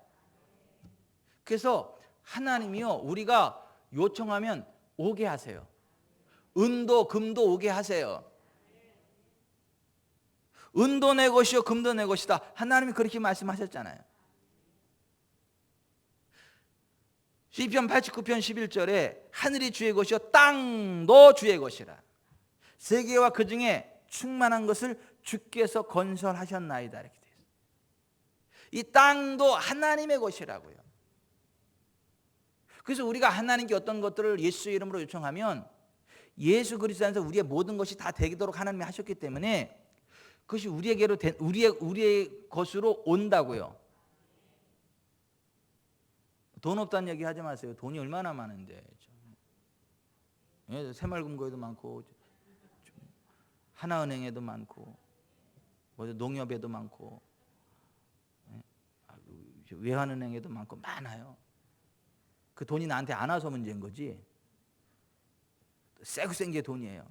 그래서 하나님이요 우리가 요청하면 오게 하세요. 은도 금도 오게 하세요. 은도 내 것이요 금도 내 것이다. 하나님이 그렇게 말씀하셨잖아요. 시편 89편 11절에 하늘이 주의 것이요 땅도 주의 것이라. 세계와 그 중에 충만한 것을 주께서 건설하셨나이다, 이렇게 되어 있어요. 이 땅도 하나님의 것이라고요. 그래서 우리가 하나님께 어떤 것들을 예수의 이름으로 요청하면 예수 그리스도 안에서 우리의 모든 것이 다 되도록 하나님이 하셨기 때문에 그것이 우리에게로 우리의 것으로 온다고요. 돈 없다는 얘기 하지 마세요. 돈이 얼마나 많은데. 예, 새마을금고에도 많고 하나은행에도 많고 농협에도 많고 외환은행에도 많고 많아요. 그 돈이 나한테 안 와서 문제인 거지. 세고 센 게 돈이에요.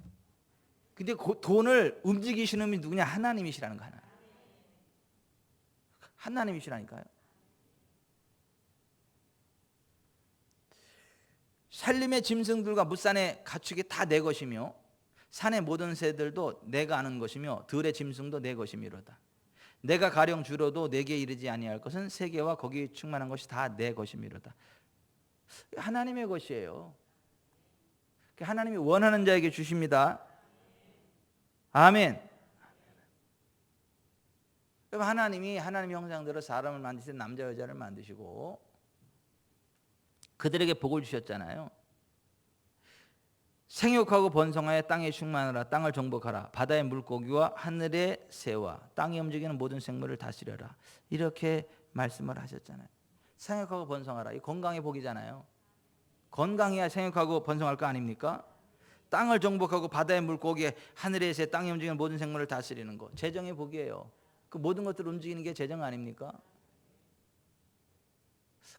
근데 그 돈을 움직이시는 분이 누구냐? 하나님이시라는 거 하나. 하나님이시라니까요. 산림의 짐승들과 무산의 가축이 다 내 것이며 산의 모든 새들도 내가 아는 것이며 들의 짐승도 내 것이미로다. 내가 가령 주로도 내게 이르지 아니할 것은 세계와 거기 충만한 것이 다 내 것이미로다. 하나님의 것이에요. 하나님이 원하는 자에게 주십니다. 아멘. 하나님이 하나님의 형상대로 사람을 만드신 남자 여자를 만드시고 그들에게 복을 주셨잖아요. 생육하고 번성하여 땅에 충만하라. 땅을 정복하라. 바다의 물고기와 하늘의 새와 땅에 움직이는 모든 생물을 다스려라. 이렇게 말씀을 하셨잖아요. 생육하고 번성하라. 이 건강의 복이잖아요. 건강해야 생육하고 번성할 거 아닙니까? 땅을 정복하고 바다의 물고기, 하늘의 새, 땅에 움직이는 모든 생물을 다스리는 거. 재정의 복이에요. 그 모든 것들을 움직이는 게 재정 아닙니까?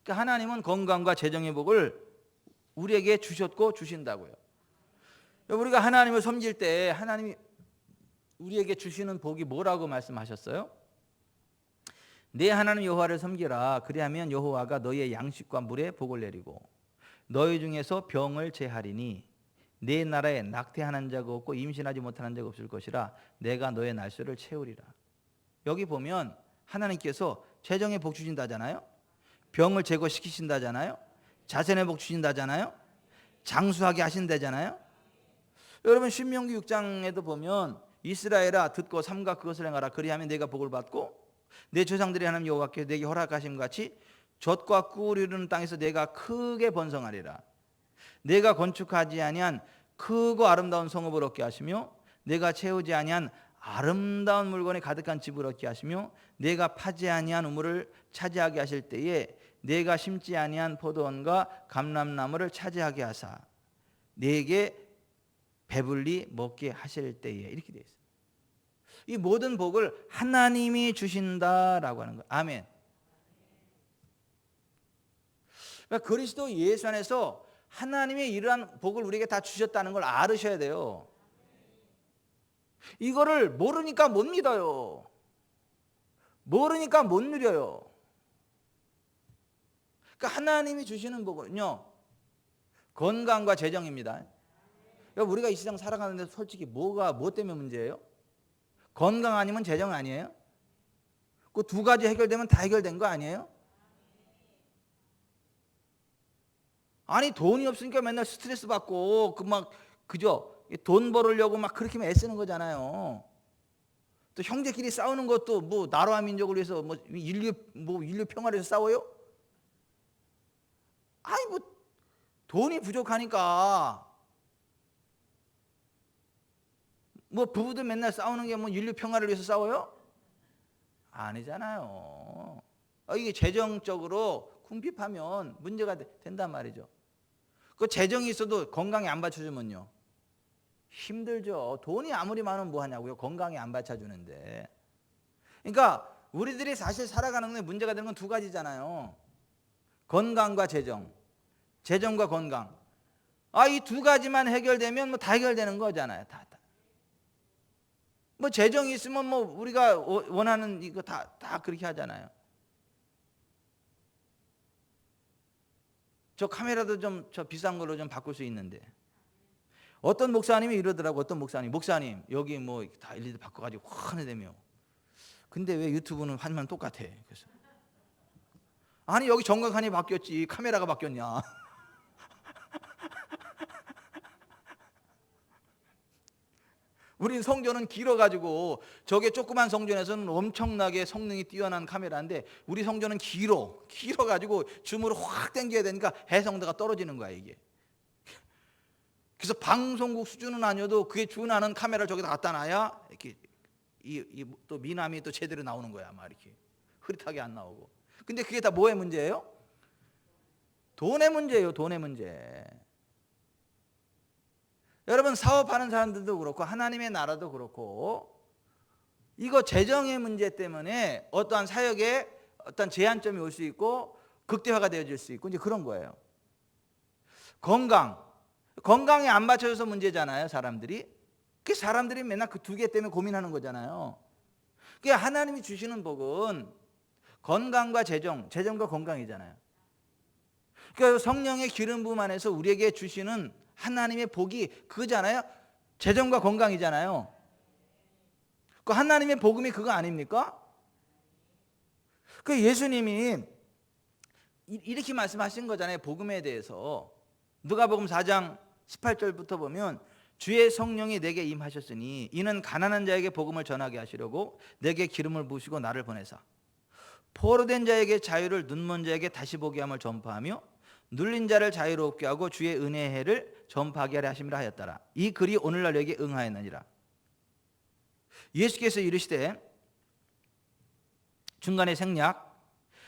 그러니까 하나님은 건강과 재정의 복을 우리에게 주셨고 주신다고요. 우리가 하나님을 섬길 때 하나님이 우리에게 주시는 복이 뭐라고 말씀하셨어요? 내 하나님 여호와를 섬기라. 그리하면 여호와가 너희의 양식과 물에 복을 내리고 너희 중에서 병을 제하리니 내 나라에 낙태하는 자가 없고 임신하지 못하는 자가 없을 것이라. 내가 너의 날수를 채우리라. 여기 보면 하나님께서 재정의 복 주신다잖아요. 병을 제거시키신다잖아요. 자손의 복 주신다잖아요. 장수하게 하신다잖아요. 여러분 신명기 6장에도 보면 이스라엘아 듣고 삼가 그것을 행하라. 그리하면 내가 복을 받고 내 조상들이 하나님 여호와께서 내게 허락하심 같이 젖과 꿀이 흐르는 땅에서 내가 크게 번성하리라. 내가 건축하지 아니한 크고 아름다운 성읍을 얻게 하시며 내가 채우지 아니한 아름다운 물건이 가득한 집을 얻게 하시며 내가 파지 아니한 우물을 차지하게 하실 때에 내가 심지 아니한 포도원과 감람나무를 차지하게 하사 내게 배불리 먹게 하실 때에 이렇게 되어 있어요. 이 모든 복을 하나님이 주신다라고 하는 거예요. 아멘. 그러니까 그리스도 예수 안에서 하나님의 이러한 복을 우리에게 다 주셨다는 걸 알으셔야 돼요. 이거를 모르니까 못 믿어요. 모르니까 못 누려요. 그러니까 하나님이 주시는 복은요 건강과 재정입니다. 그러니까 우리가 이 세상 살아가는데 솔직히 뭐 때문에 문제예요? 건강 아니면 재정 아니에요? 그 두 가지 해결되면 다 해결된 거 아니에요? 아니 돈이 없으니까 맨날 스트레스 받고 그저 돈 벌으려고 막 그렇게 애쓰는 거잖아요. 또 형제끼리 싸우는 것도 뭐 나라와 민족을 위해서 뭐 인류 평화를 위해서 싸워요? 아이 뭐 돈이 부족하니까 뭐 부부들 맨날 싸우는 게 뭐 인류 평화를 위해서 싸워요? 아니잖아요. 이게 재정적으로 궁핍하면 문제가 된단 말이죠. 그 재정이 있어도 건강이 안 받쳐주면요 힘들죠. 돈이 아무리 많으면 뭐 하냐고요. 건강이 안 받쳐주는데. 그러니까 우리들이 사실 살아가는 데 문제가 되는 건 두 가지잖아요. 건강과 재정, 재정과 건강. 이 두 가지만 해결되면 뭐 다 해결되는 거잖아요. 다. 뭐 재정이 있으면 뭐 우리가 원하는 이거 다 그렇게 하잖아요. 저 카메라도 저 비싼 걸로 좀 바꿀 수 있는데 어떤 목사님이 이러더라고. 어떤 목사님 여기 뭐 다 일일이 바꿔가지고 환해대며 근데 왜 유튜브는 화면 똑같아? 그래서 아니 여기 정각하니 바뀌었지 카메라가 바뀌었냐? 우린 성전은 길어가지고 저게 조그만 성전에서는 엄청나게 성능이 뛰어난 카메라인데 우리 성전은 길어가지고 줌으로 확 당겨야 되니까 해상도가 떨어지는 거야 이게. 그래서 방송국 수준은 아니어도 그게 준하는 카메라를 저기다 갖다 놔야 이렇게 또 미남이 또 제대로 나오는 거야 막 이렇게 흐릿하게 안 나오고. 근데 그게 다 뭐의 문제예요? 돈의 문제예요. 돈의 문제. 여러분 사업하는 사람들도 그렇고 하나님의 나라도 그렇고 이거 재정의 문제 때문에 어떠한 사역에 어떤 제한점이 올 수 있고 극대화가 되어질 수 있고 이제 그런 거예요. 건강에 안 맞춰져서 문제잖아요, 사람들이. 그 사람들이 맨날 그 두 개 때문에 고민하는 거잖아요. 그 하나님이 주시는 복은 건강과 재정과 건강이잖아요. 그러니까 성령의 기름 부음 안에서 우리에게 주시는 하나님의 복이 그거잖아요. 재정과 건강이잖아요. 그 하나님의 복음이 그거 아닙니까? 그 예수님이 이렇게 말씀하신 거잖아요. 복음에 대해서. 누가복음 4장 18절부터 보면 주의 성령이 내게 임하셨으니 이는 가난한 자에게 복음을 전하게 하시려고 내게 기름을 부으시고 나를 보내사 포로된 자에게 자유를, 눈먼 자에게 다시 보게 함을 전파하며 눌린 자를 자유롭게 하고 주의 은혜의 해를 전파하게 하려 하심이라 하였더라. 이 글이 오늘날 여기에 응하였느니라. 예수께서 이르시되 중간에 생략,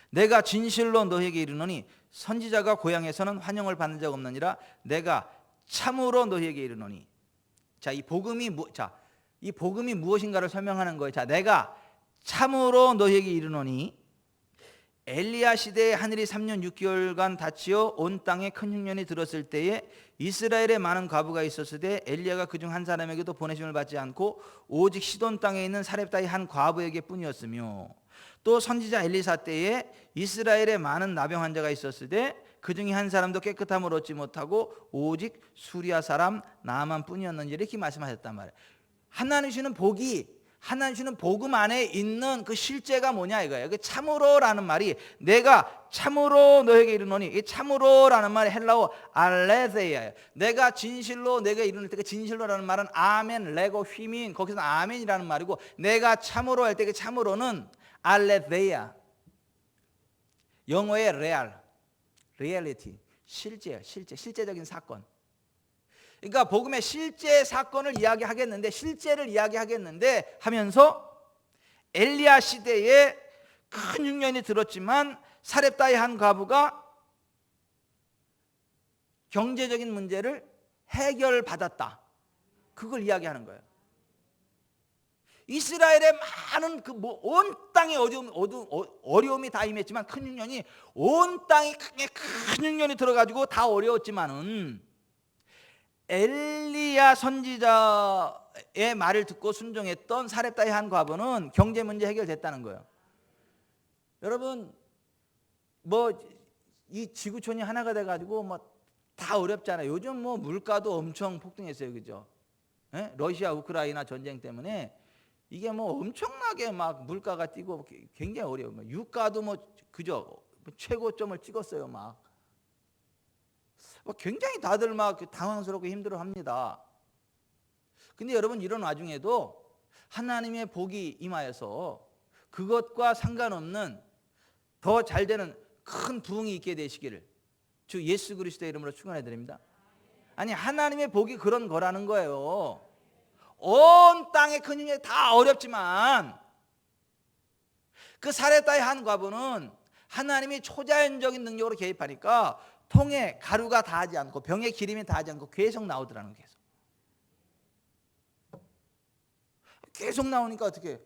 내가 진실로 너희에게 이르노니 선지자가 고향에서는 환영을 받는 자가 없느니라. 내가 참으로 너희에게 이르노니. 이 복음이 무엇인가를 설명하는 거예요. 자, 내가 참으로 너희에게 이르노니 엘리야 시대에 하늘이 3년 6개월간 닫히어 온 땅에 큰 흉년이 들었을 때에 이스라엘에 많은 과부가 있었을 때 엘리야가 그중 한 사람에게도 보내심을 받지 않고 오직 시돈 땅에 있는 사렙다의 한 과부에게 뿐이었으며 또 선지자 엘리사 때에 이스라엘에 많은 나병 환자가 있었을 때 그중에 한 사람도 깨끗함을 얻지 못하고 오직 수리아 사람 나아만 뿐이었는지 이렇게 말씀하셨단 말이에요. 하나님 주시는 복음 안에 있는 그 실제가 뭐냐 이거예요. 그 참으로라는 말이 내가 참으로 너에게 이르노니, 이 참으로라는 말이 헬라어 알레세이예요. 내가 진실로 내게 이르는 때 그 진실로라는 말은 아멘, 레고, 휘민, 거기서 아멘이라는 말이고 내가 참으로 할 때 그 참으로는 알레세이야. 영어의 리얼리티, 실제적인 사건. 그러니까 복음의 실제 사건을 실제를 이야기하겠는데 하면서 엘리야 시대에 큰 흉년이 들었지만 사렙다의 한 과부가 경제적인 문제를 해결받았다. 그걸 이야기하는 거예요. 이스라엘의 많은 온 땅에 어려움이 다 임했지만 큰 흉년이 온 땅에 큰 흉년이 들어가지고 다 어려웠지만은 엘리야 선지자의 말을 듣고 순종했던 사렙다의 한 과부는 경제 문제 해결됐다는 거예요. 여러분 이 지구촌이 하나가 돼가지고 다 어렵잖아요. 요즘 물가도 엄청 폭등했어요, 그죠? 러시아 우크라이나 전쟁 때문에 이게 엄청나게 막 물가가 뛰고 굉장히 어려워요. 유가도 그죠? 최고점을 찍었어요, 막. 굉장히 다들 막 당황스럽고 힘들어합니다. 근데 여러분 이런 와중에도 하나님의 복이 임하여서 그것과 상관없는 더 잘되는 큰 부흥이 있게 되시기를 주 예수 그리스도의 이름으로 축원해 드립니다. 아니 하나님의 복이 그런 거라는 거예요. 온 땅의 큰 흉년이 다 어렵지만 그 사렙다의 한 과부는 하나님이 초자연적인 능력으로 개입하니까 통에 가루가 닿지 않고 병에 기름이 닿지 않고 계속 나오더라는 거예요. 계속 나오니까 어떻게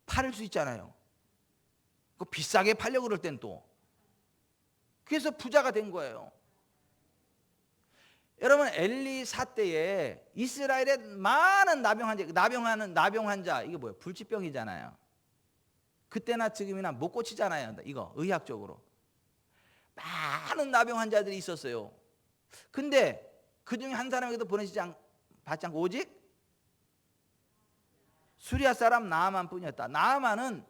팔을 수 있잖아요. 비싸게 팔려고 그럴 땐 또 그래서 부자가 된 거예요. 여러분 엘리사 때에 이스라엘의 많은 나병 환자 이게 뭐예요? 불치병이잖아요. 그때나 지금이나 못 고치잖아요. 이거 의학적으로 많은 나병 환자들이 있었어요. 근데 그 중에 한 사람에게도 받지 않고 오직 수리아 사람 나아만 뿐이었다. 나아만은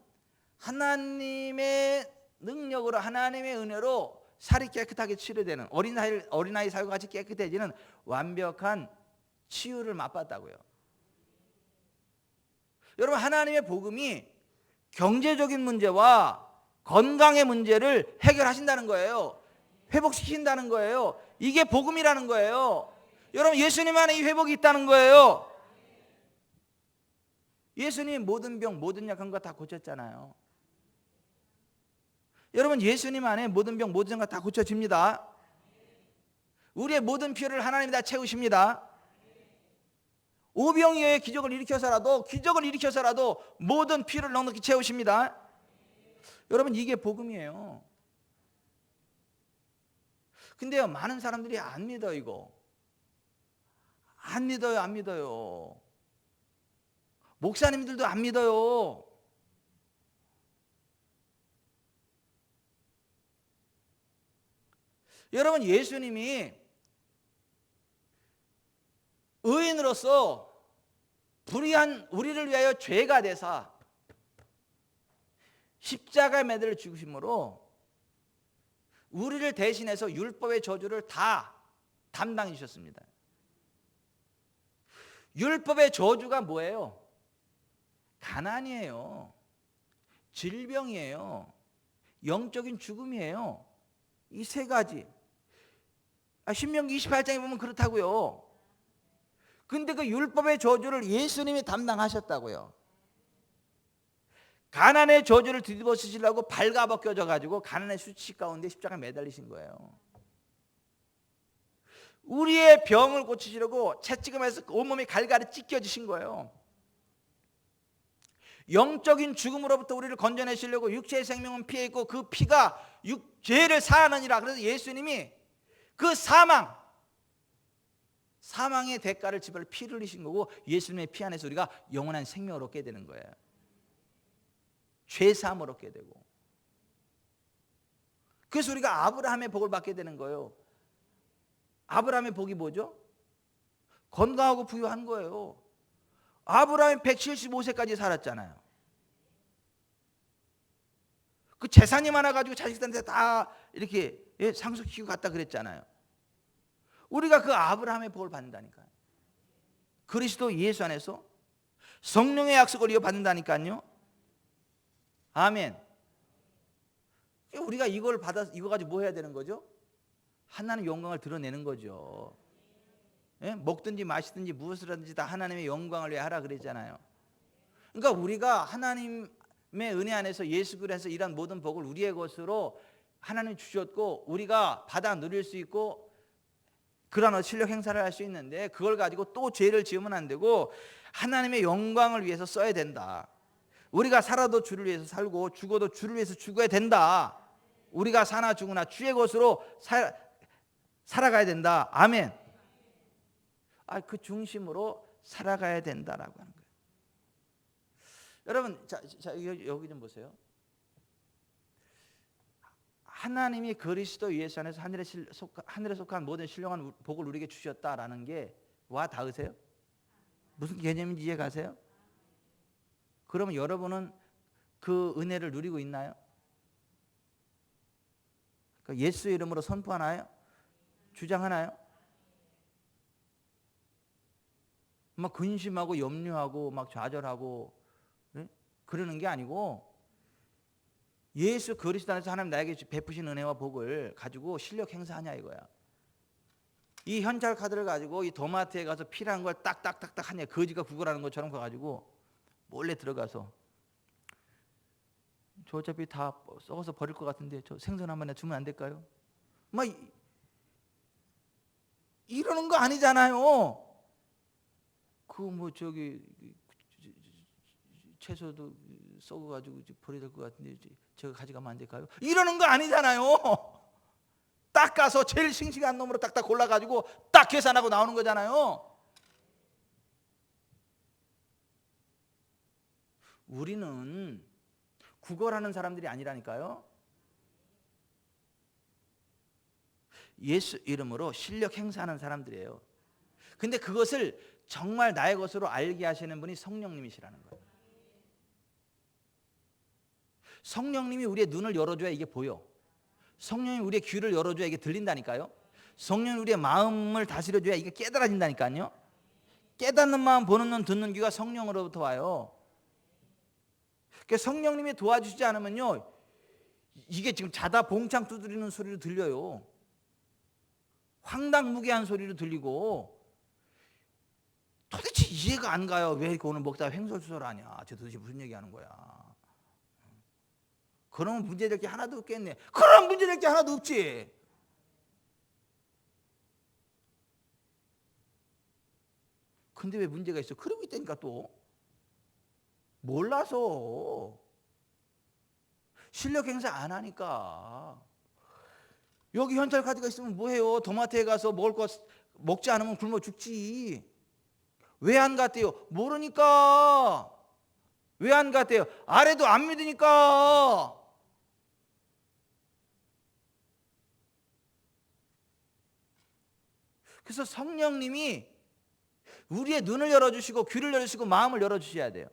하나님의 능력으로 하나님의 은혜로 살이 깨끗하게 치료되는 어린아이 살과 같이 깨끗해지는 완벽한 치유를 맛봤다고요. 여러분 하나님의 복음이 경제적인 문제와 건강의 문제를 해결하신다는 거예요. 회복시킨다는 거예요. 이게 복음이라는 거예요. 여러분 예수님 안에 이 회복이 있다는 거예요. 예수님 모든 병 모든 약한 거 다 고쳤잖아요. 여러분 예수님 안에 모든 병 모든 것 다 고쳐집니다. 우리의 모든 필요를 하나님이 다 채우십니다. 오병이어의 기적을 일으켜서라도 모든 피를 넉넉히 채우십니다. 여러분, 이게 복음이에요. 근데요, 많은 사람들이 안 믿어요. 이거 안 믿어요. 목사님들도 안 믿어요. 여러분, 예수님이 의인으로서 불의한 우리를 위하여 죄가 되사 십자가의 매달려 죽으심으로 우리를 대신해서 율법의 저주를 다 담당해 주셨습니다. 율법의 저주가 뭐예요? 가난이에요. 질병이에요. 영적인 죽음이에요. 이 세 가지. 신명기 28장에 보면 그렇다고요. 근데 그 율법의 저주를 예수님이 담당하셨다고요. 가난의 저주를 뒤집어 쓰시려고 발가벗겨져 가지고 가난의 수치 가운데 십자가에 매달리신 거예요. 우리의 병을 고치시려고 채찍음에서 온몸이 갈갈이 찢겨지신 거예요. 영적인 죽음으로부터 우리를 건져내시려고 육체의 생명은 피해 있고 그 피가 죄를 사하느니라. 그래서 예수님이 그 사망의 대가를 지불 피를 흘리신 거고, 예수님의 피 안에서 우리가 영원한 생명을 얻게 되는 거예요. 죄 사함을 얻게 되고. 그래서 우리가 아브라함의 복을 받게 되는 거예요. 아브라함의 복이 뭐죠? 건강하고 부유한 거예요. 아브라함이 175세까지 살았잖아요. 그 재산이 많아가지고 자식들한테 다 이렇게 상속시키고 갔다 그랬잖아요. 우리가 그 아브라함의 복을 받는다니까요. 그리스도 예수 안에서 성령의 약속을 이어받는다니까요. 아멘. 우리가 이걸 받아서 이거 가지고 뭐 해야 되는 거죠? 하나님의 영광을 드러내는 거죠. 먹든지 마시든지 무엇을 하든지 다 하나님의 영광을 위해 하라 그랬잖아요. 그러니까 우리가 하나님의 은혜 안에서 예수 그리스도에서 이런 모든 복을 우리의 것으로 하나님이 주셨고 우리가 받아 누릴 수 있고 그런 실력 행사를 할 수 있는데, 그걸 가지고 또 죄를 지으면 안 되고 하나님의 영광을 위해서 써야 된다. 우리가 살아도 주를 위해서 살고 죽어도 주를 위해서 죽어야 된다. 우리가 사나 죽으나 주의 것으로 살아가야 된다. 아멘. 그 중심으로 살아가야 된다라고 하는 거예요. 여러분, 자 여기 좀 보세요. 하나님이 그리스도 예수 안에서 하늘에 속한 모든 신령한 복을 우리에게 주셨다라는 게 와 닿으세요? 무슨 개념인지 이해 가세요? 그러면 여러분은 그 은혜를 누리고 있나요? 예수 이름으로 선포하나요? 주장하나요? 막 근심하고 염려하고 막 좌절하고 그러는 게 아니고, 예수 그리스도 안에서 하나님 나에게 베푸신 은혜와 복을 가지고 실력 행사하냐 이거야. 이 현찰 카드를 가지고 이 도마트에 가서 필요한 걸 딱딱딱딱 하냐, 거지가 구걸하는 것처럼 가가지고 몰래 들어가서 저 어차피 다 썩어서 버릴 것 같은데 저 생선 한 마리 주면 안 될까요? 막 이러는 거 아니잖아요. 그 뭐 저기 채소도 썩어가지고 버려야 될 것 같은데 제가 가져가면 안 될까요? 이러는 거 아니잖아요. 딱 가서 제일 싱싱한 놈으로 딱딱 골라가지고 딱 계산하고 나오는 거잖아요. 우리는 구걸하는 사람들이 아니라니까요. 예수 이름으로 실력 행사하는 사람들이에요. 근데 그것을 정말 나의 것으로 알게 하시는 분이 성령님이시라는 거예요. 성령님이 우리의 눈을 열어줘야 이게 보여. 성령이 우리의 귀를 열어줘야 이게 들린다니까요. 성령이 우리의 마음을 다스려줘야 이게 깨달아진다니까요. 깨닫는 마음, 보는 눈, 듣는 귀가 성령으로부터 와요. 그러니까 성령님이 도와주시지 않으면요, 이게 지금 자다 봉창 두드리는 소리로 들려요. 황당무계한 소리로 들리고 도대체 이해가 안 가요. 왜 이렇게 오늘 먹다가 횡설수설하냐, 저 도대체 무슨 얘기하는 거야. 그러면 문제될 게 하나도 없겠네. 그럼 문제될 게 하나도 없지. 근데 왜 문제가 있어? 그러고 있다니까. 또 몰라서 실력 행사 안 하니까. 여기 현찰 카드가 있으면 뭐해요? 도마트에 가서 먹을 거 먹지 않으면 굶어 죽지. 왜 안 갔대요? 모르니까. 왜 안 갔대요? 아래도 안 믿으니까. 그래서 성령님이 우리의 눈을 열어주시고 귀를 열어주시고 마음을 열어주셔야 돼요.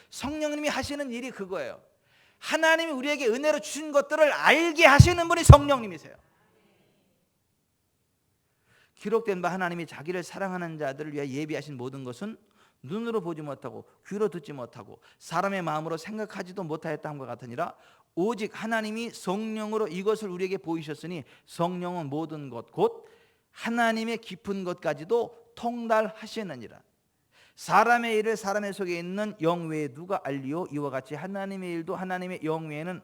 성령님이 하시는 일이 그거예요. 하나님이 우리에게 은혜로 주신 것들을 알게 하시는 분이 성령님이세요. 기록된 바 하나님이 자기를 사랑하는 자들을 위해 예비하신 모든 것은 눈으로 보지 못하고 귀로 듣지 못하고 사람의 마음으로 생각하지도 못하였다 함과 같으니라. 오직 하나님이 성령으로 이것을 우리에게 보이셨으니 성령은 모든 것 곧 하나님의 깊은 것까지도 통달하시느니라. 사람의 일을 사람의 속에 있는 영 외에 누가 알리요? 이와 같이 하나님의 일도 하나님의 영 외에는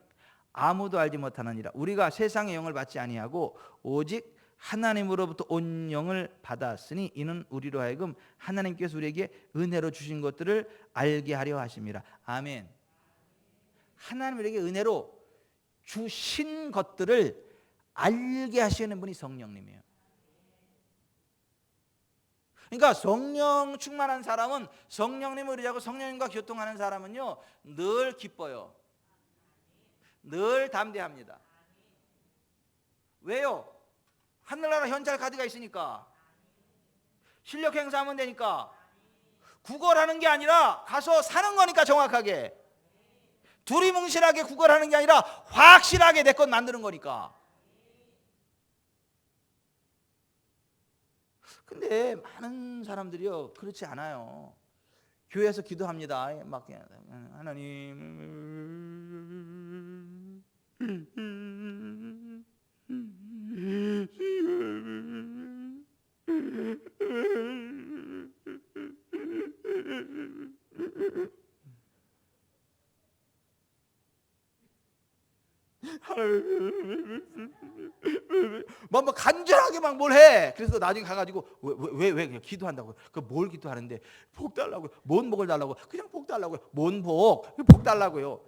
아무도 알지 못하느니라. 우리가 세상의 영을 받지 아니하고 오직 하나님으로부터 온 영을 받았으니 이는 우리로 하여금 하나님께서 우리에게 은혜로 주신 것들을 알게 하려 하심이라. 아멘. 하나님 우리에게 은혜로 주신 것들을 알게 하시는 분이 성령님이에요. 그러니까 성령 충만한 사람은, 성령님을 의지하고 성령님과 교통하는 사람은요 늘 기뻐요. 늘 담대합니다. 왜요? 하늘나라 현찰 카드가 있으니까. 실력 행사하면 되니까. 구걸하는 게 아니라 가서 사는 거니까. 정확하게 두리뭉실하게 구걸하는 게 아니라 확실하게 내 것 만드는 거니까. 근데 많은 사람들이요 그렇지 않아요. 교회에서 기도합니다. 막 하나님 뭐 간절하게 막 뭘 해. 그래서 나중에 가가지고 왜 그냥 기도한다고. 그 뭘 기도하는데 복 달라고. 뭔 복을 달라고. 그냥 복 달라고요. 뭔 복? 복 달라고요.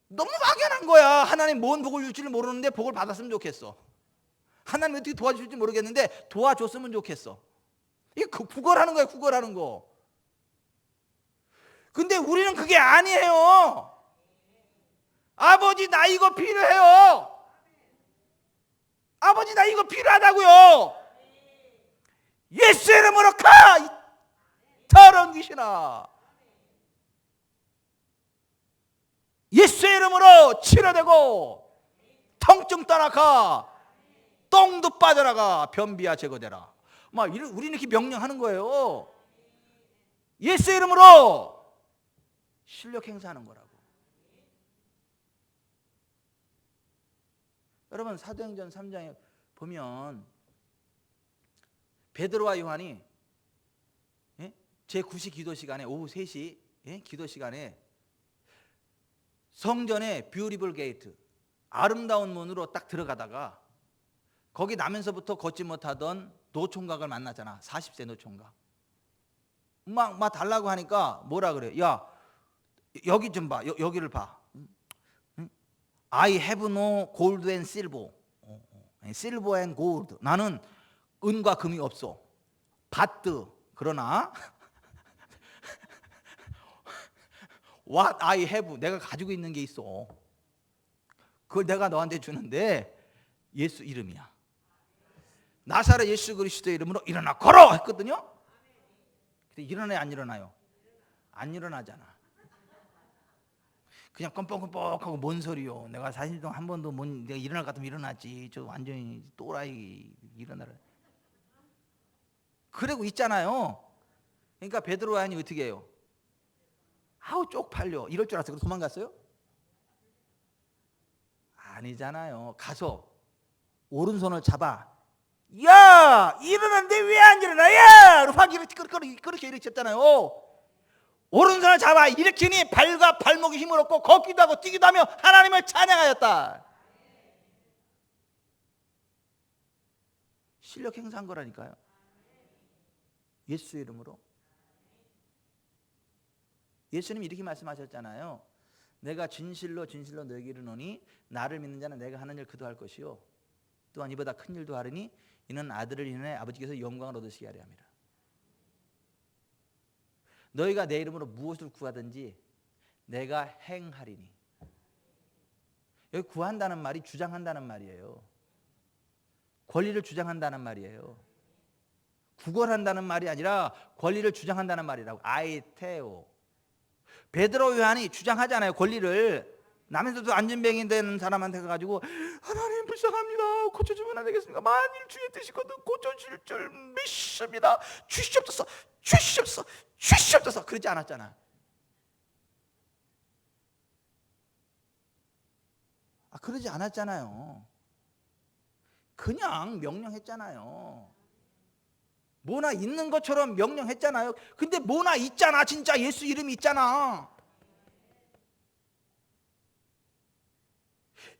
너무 막연한 거야. 하나님 뭔 복을 줄지를 모르는데 복을 받았으면 좋겠어. 하나님 어떻게 도와줄지 모르겠는데 도와줬으면 좋겠어. 이게 구걸하는 거야. 구걸하는 거. 근데 우리는 그게 아니에요. 아버지 나 이거 필요해요. 아버지 나 이거 필요하다고요. 예수 이름으로 가! 이 더러운 귀신아. 예수 이름으로 치료되고 통증 떠나가. 똥도 빠져나가. 변비야 제거되라. 막 우리는 이렇게 명령하는 거예요. 예수 이름으로 실력 행사하는 거라고. 여러분 사도행전 3장에 보면 베드로와 요한이 제9시 기도 시간에 오후 3시 기도 시간에 성전의 뷰티풀 게이트 아름다운 문으로 딱 들어가다가 거기 나면서부터 걷지 못하던 노총각을 만나잖아. 40세 노총각. 막 달라고 하니까 뭐라 그래? 야 여기 좀 봐. 여기를 봐. I have no gold and silver. silver and gold. 나는 은과 금이 없어. 바트. 그러나 what I have. 내가 가지고 있는 게 있어. 그걸 내가 너한테 주는데 예수 이름이야. 나사렛 예수 그리스도의 이름으로 일어나 걸어 했거든요. 근데 일어나요 안 일어나요? 안 일어나잖아. 그냥 껌뻑껌뻑하고 뭔 소리요. 내가 40년 동안 한 번도 내가 일어날 것 같으면 일어나지. 저 완전히 또라이 일어나라. 그러고 있잖아요. 그러니까 베드로와 요한이 어떻게 해요? 아우 쪽팔려. 이럴 줄 알았어요. 그래서 도망갔어요? 아니잖아요. 가서 오른손을 잡아. 야 일어났는데 왜 안 일어나? 야 확 그렇게 일으켰잖아요. 오른손을 잡아 일으키니 발과 발목에 힘을 얻고 걷기도 하고 뛰기도 하며 하나님을 찬양하였다. 실력 행사한 거라니까요. 예수의 이름으로. 예수님이 이렇게 말씀하셨잖아요. 내가 진실로 진실로 너에게 이르노니 나를 믿는 자는 내가 하는 일 그도 할 것이요 또한 이보다 큰 일도 하리니 이는 아들을 인해 아버지께서 영광을 얻으시게 하려 함이라. 너희가 내 이름으로 무엇을 구하든지 내가 행하리니. 여기 구한다는 말이 주장한다는 말이에요. 권리를 주장한다는 말이에요. 구걸한다는 말이 아니라 권리를 주장한다는 말이라고. 아이테오. 베드로 요한이 주장하잖아요. 권리를. 남에서도 안진뱅이 되는 사람한테 가가지고 하나님 불쌍합니다. 고쳐주면 안 되겠습니까? 만일 주의 뜻이거든 고쳐줄 줄 믿습니다. 주시옵소서, 주시옵소서, 주시옵소서. 그러지 않았잖아. 그러지 않았잖아요. 그냥 명령했잖아요. 뭐나 있는 것처럼 명령했잖아요. 근데 뭐나 있잖아. 진짜 예수 이름이 있잖아.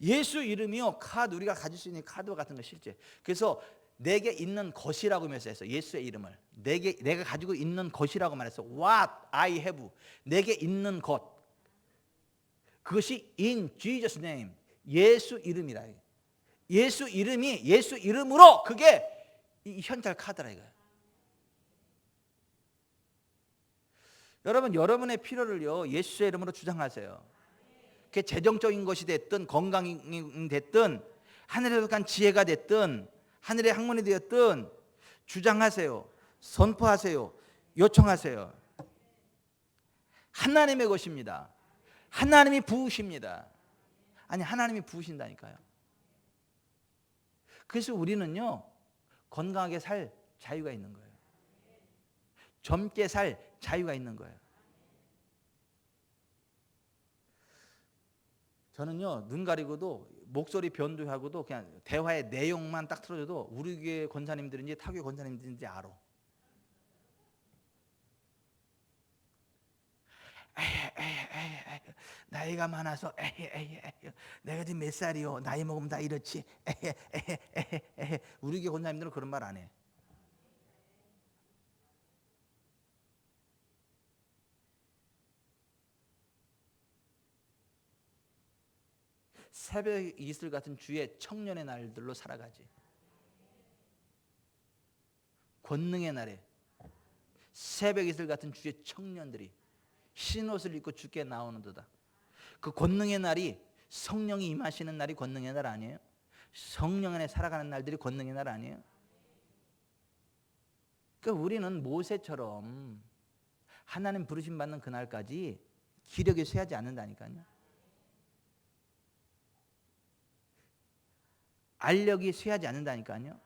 예수 이름이요, 카드, 우리가 가질 수 있는 카드 같은 거 실제. 그래서 내게 있는 것이라고 묘사했어. 예수의 이름을 내가 가지고 있는 것이라고 말했어. What I have. 내게 있는 것. 그것이 in Jesus name. 예수 이름이라. 예수 이름이 예수 이름으로 그게 이 현찰 카드라 이거야. 여러분, 여러분의 필요를요 예수의 이름으로 주장하세요. 그게 재정적인 것이 됐든 건강이 됐든 하늘에 속한 지혜가 됐든 하늘의 학문이 되었든 주장하세요. 선포하세요. 요청하세요. 하나님의 것입니다. 하나님이 부으십니다. 아니, 하나님이 부으신다니까요. 그래서 우리는요 건강하게 살 자유가 있는 거예요. 젊게 살 자유가 있는 거예요. 저는요 눈 가리고도 목소리 변조하고도 그냥 대화의 내용만 딱 틀어줘도 우리 교회 권사님들인지 타교회 권사님들인지 알아. 나이가 많아서 내가 지금 몇 살이요? 나이 먹으면 다 이렇지. 우리 교회 권사님들은 그런 말 안 해. 새벽 이슬 같은 주의 청년의 날들로 살아가지. 권능의 날에 새벽 이슬 같은 주의 청년들이 흰 옷을 입고 주께 나오는도다. 그 권능의 날이 성령이 임하시는 날이 권능의 날 아니에요? 성령 안에 살아가는 날들이 권능의 날 아니에요? 그러니까 우리는 모세처럼 하나님 부르심 받는 그날까지 기력이 쇠하지 않는다니까요. 알력이 쇠하지 않는다니까요.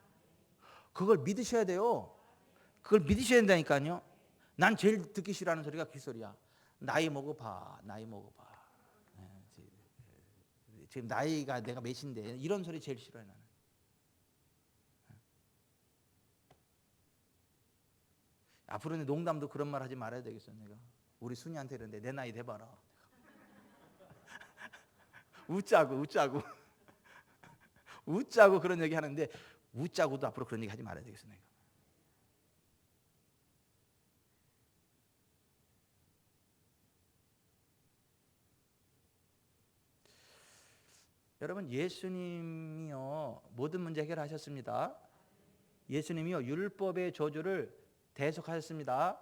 그걸 믿으셔야 돼요. 그걸 믿으셔야 된다니까요. 난 제일 듣기 싫어하는 소리가 그 소리야. 나이 먹어봐, 나이 먹어봐. 지금 나이가 내가 몇인데 이런 소리 제일 싫어해 나는. 앞으로는 농담도 그런 말 하지 말아야 되겠어. 내가 우리 순이한테 이러는데 내 나이 대봐라. 웃자고 그런 얘기 하는데 웃자고도 앞으로 그런 얘기 하지 말아야 되겠어. 내가. 여러분, 예수님이요 모든 문제 해결하셨습니다. 예수님이요 율법의 저주를 대속하셨습니다.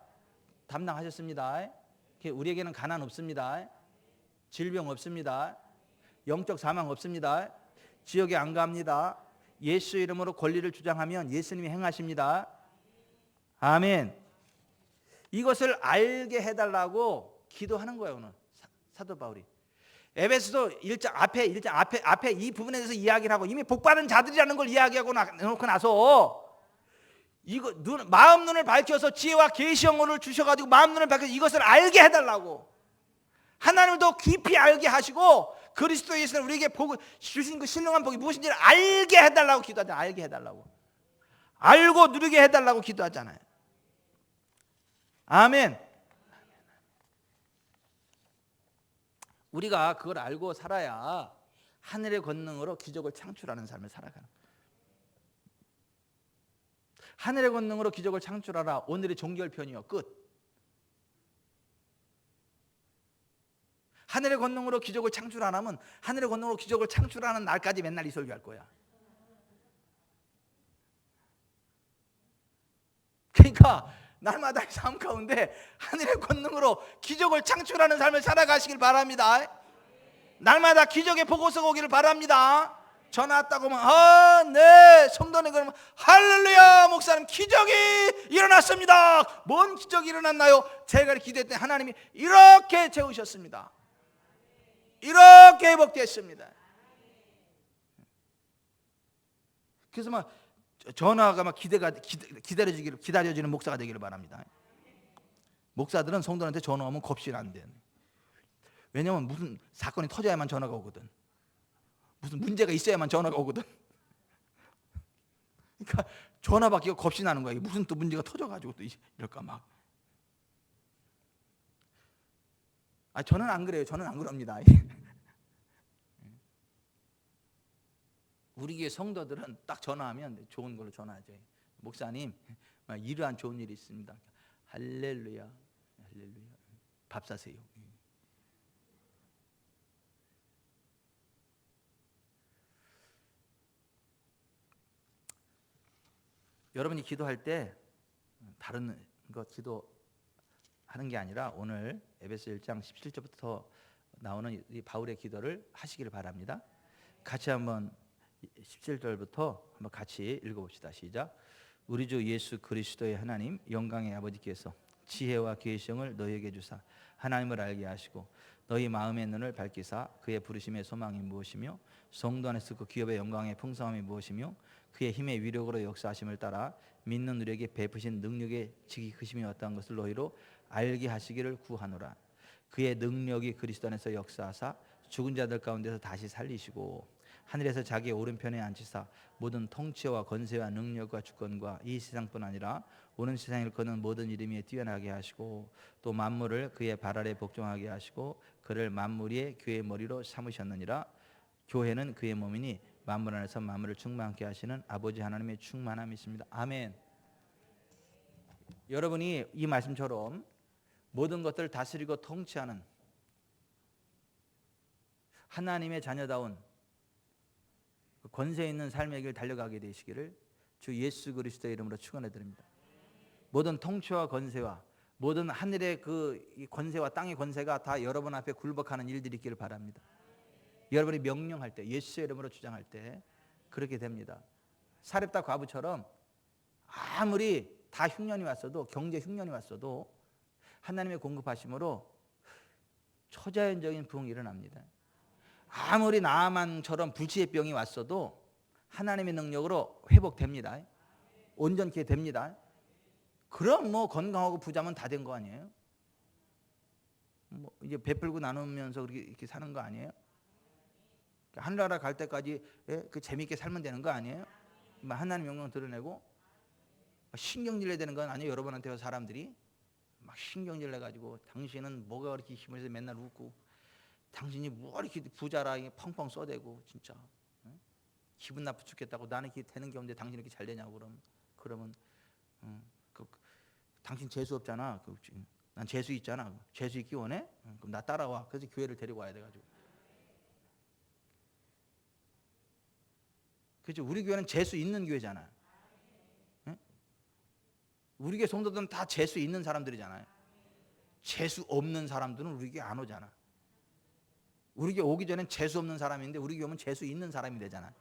담당하셨습니다. 우리에게는 가난 없습니다. 질병 없습니다. 영적 사망 없습니다. 지옥에 안 갑니다. 예수 이름으로 권리를 주장하면 예수님이 행하십니다. 아멘. 이것을 알게 해달라고 기도하는 거예요. 오늘 사도 바울이 에베소서 1장 앞에 이 부분에 대해서 이야기를 하고 이미 복받은 자들이라는 걸 이야기하고 놓고 나서 이거 마음 눈을 밝혀서 지혜와 계시 영혼을 주셔가지고 마음 눈을 밝혀서 이것을 알게 해달라고, 하나님을 더 깊이 알게 하시고 그리스도 예수는 우리에게 주신 그 신령한 복이 무엇인지를 알게 해달라고 기도하잖아요. 알게 해달라고, 알고 누리게 해달라고 기도하잖아요. 아멘. 우리가 그걸 알고 살아야 하늘의 권능으로 기적을 창출하는 삶을 살아가는 거예요. 하늘의 권능으로 기적을 창출하라. 오늘의 종결편이요. 끝. 하늘의 권능으로 기적을 창출 안 하면 하늘의 권능으로 기적을 창출하는 날까지 맨날 이 설교할 거야. 그러니까 날마다 삶 가운데 하늘의 권능으로 기적을 창출하는 삶을 살아가시길 바랍니다. 날마다 기적의 보고서가 오기를 바랍니다. 전화 왔다고 하면 네 성도님, 그러면 할렐루야 목사님 기적이 일어났습니다. 뭔 기적이 일어났나요? 제가 기도했더니 하나님이 이렇게 채우셨습니다. 이렇게 회복됐습니다. 그래서 막 전화가 막 기다려지는 목사가 되기를 바랍니다. 목사들은 성도한테 전화 오면 겁실 안 돼. 왜냐면 무슨 사건이 터져야만 전화가 오거든. 무슨 문제가 있어야만 전화가 오거든. 그러니까 전화 받기가 겁이 나는 거야. 무슨 또 문제가 터져가지고 또 이럴까 막. 저는 안 그래요. 저는 안 그럽니다. 우리 교회 성도들은 딱 전화하면 좋은 걸로 전화하죠. 목사님, 이러한 좋은 일이 있습니다. 할렐루야, 할렐루야. 밥 사세요. 여러분이 기도할 때 다른 거 기도하는 게 아니라 오늘 에베소 1장 17절부터 나오는 이 바울의 기도를 하시기를 바랍니다. 같이 한번 17절부터 한번 같이 읽어봅시다. 시작. 우리 주 예수 그리스도의 하나님 영광의 아버지께서 지혜와 계시성을 너희에게 주사 하나님을 알게 하시고 너희 마음의 눈을 밝히사 그의 부르심의 소망이 무엇이며 성도 안에서 그 기업의 영광의 풍성함이 무엇이며 그의 힘의 위력으로 역사하심을 따라 믿는 우리에게 베푸신 능력의 지극히 크심이 어떠한 것을 너희로 알게 하시기를 구하노라. 그의 능력이 그리스도 안에서 역사하사 죽은 자들 가운데서 다시 살리시고 하늘에서 자기의 오른편에 앉히사 모든 통치와 권세와 능력과 주권과 이 세상뿐 아니라 오는 세상을 거는 모든 이름에 뛰어나게 하시고 또 만물을 그의 발 아래 복종하게 하시고 그를 만물 위에 교회의 머리로 삼으셨느니라. 교회는 그의 몸이니 만물 안에서 만물을 충만케 하시는 아버지 하나님의 충만함이 있습니다. 아멘. 여러분이 이 말씀처럼 모든 것들을 다스리고 통치하는 하나님의 자녀다운 권세 있는 삶의 길 달려가게 되시기를 주 예수 그리스도의 이름으로 축원해 드립니다. 모든 통치와 권세와 모든 하늘의 그 권세와 땅의 권세가 다 여러분 앞에 굴복하는 일들이 있기를 바랍니다. 여러분이 명령할 때, 예수의 이름으로 주장할 때 그렇게 됩니다. 사렙다 과부처럼 아무리 다 흉년이 왔어도, 경제 흉년이 왔어도 하나님의 공급하심으로 초자연적인 부흥이 일어납니다. 아무리 나아만처럼 불치의 병이 왔어도 하나님의 능력으로 회복됩니다. 온전케 됩니다. 그럼 뭐 건강하고 부자면 다 된 거 아니에요? 뭐 이제 베풀고 나누면서 이렇게 사는 거 아니에요? 하늘나라 갈 때까지 그 재미있게 살면 되는 거 아니에요? 하나님 영광 드러내고 신경질 내야 되는 건 아니에요. 여러분한테 사람들이 막 신경질 내가지고 당신은 뭐가 그렇게 힘을 내서 맨날 웃고 당신이 뭐 이렇게 부자라 펑펑 써대고 진짜 기분 나쁘 죽겠다고 나는 이렇게 되는 게 없는데 당신 이렇게 잘 되냐고 그러면 당신 재수 없잖아. 난 재수 있잖아. 재수 있기 원해? 그럼 나 따라와. 그래서 교회를 데리고 와야 돼가지고. 그렇죠. 우리 교회는 재수 있는 교회잖아요. 우리 교회 성도들은 다 재수 있는 사람들이잖아요. 재수 없는 사람들은 우리 교회 안 오잖아. 우리 교회 오기 전엔 재수 없는 사람인데 우리 교회 오면 재수 있는 사람이 되잖아.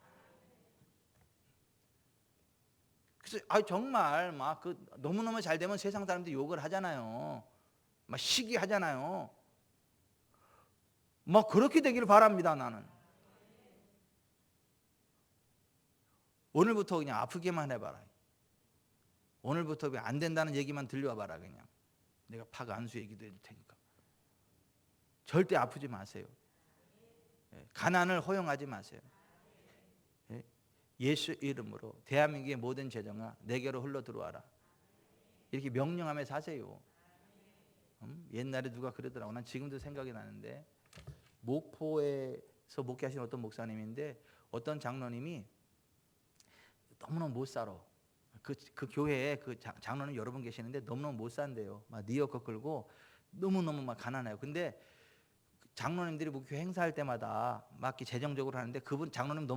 그래서 정말 막 너무너무 잘 되면 세상 사람들이 욕을 하잖아요. 막 시기하잖아요. 막 그렇게 되기를 바랍니다. 나는 오늘부터 그냥 아프게만 해봐라. 오늘부터 안 된다는 얘기만 들려와봐라. 그냥 내가 팍 안수에 기도해 줄 테니까 절대 아프지 마세요. 가난을 허용하지 마세요. 예수 이름으로 대한민국의 모든 재정아 내게로 흘러 들어와라. 이렇게 명령하며 사세요. 옛날에 누가 그러더라고. 난 지금도 생각이 나는데 목포에서 목회하신 어떤 목사님인데 어떤 장로님이 너무너무 못 살아. 그 교회에 그 장로님 여러 분 계시는데 너무너무 못 산대요. 막 니어커 끌고 너무너무 막 가난해요. 근데 장로님들이 뭐 교회 행사할 때마다 막 이렇게 재정적으로 하는데 그분 장로님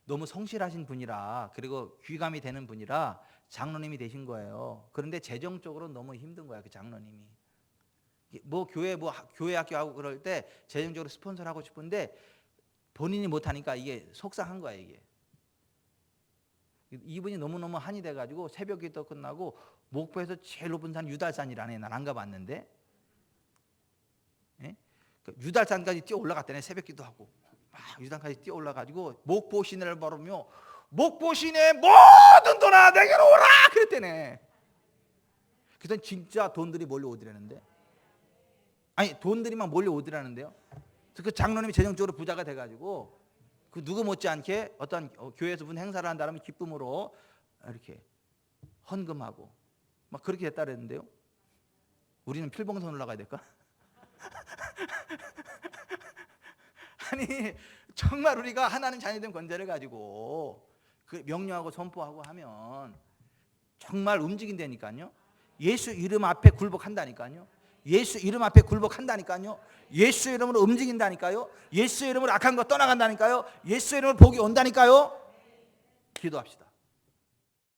너무 성실하신 분이라, 그리고 귀감이 되는 분이라 장로님이 되신 거예요. 그런데 재정적으로 너무 힘든 거야, 그 장로님이. 뭐 교회 학교 하고 그럴 때 재정적으로 스폰서를 하고 싶은데 본인이 못 하니까 이게 속상한 거야, 이게. 이분이 너무너무 한이 돼 가지고 새벽 기도 끝나고 목포에서 제일 높은 산 유달산이라네. 난 안 가봤는데. 예? 그 유달산까지 뛰어 올라갔다네. 새벽 기도하고 막 유달산까지 뛰어 올라가지고 목포 시내를 바르며 목포 시내 모든 돈아 내게로 오라 그랬대네. 그래서 진짜 돈들이 몰려오더라는데, 아니 돈들이 막 몰려오더라는데요. 그래서 그 장로님이 재정적으로 부자가 돼가지고 그 누구 못지않게 어떤 교회에서 무슨 행사를 한다면 기쁨으로 이렇게 헌금하고 막 그렇게 됐다 그랬는데요. 우리는 필봉선 올라가야 될까? 아니 정말 우리가 하나님 자녀된 권세를 가지고 그 명령하고 선포하고 하면 정말 움직인다니까요. 예수 이름 앞에 굴복한다니까요. 예수 이름 앞에 굴복한다니까요. 예수 이름으로 움직인다니까요. 예수 이름으로 악한 거 떠나간다니까요. 예수 이름으로 복이 온다니까요. 기도합시다.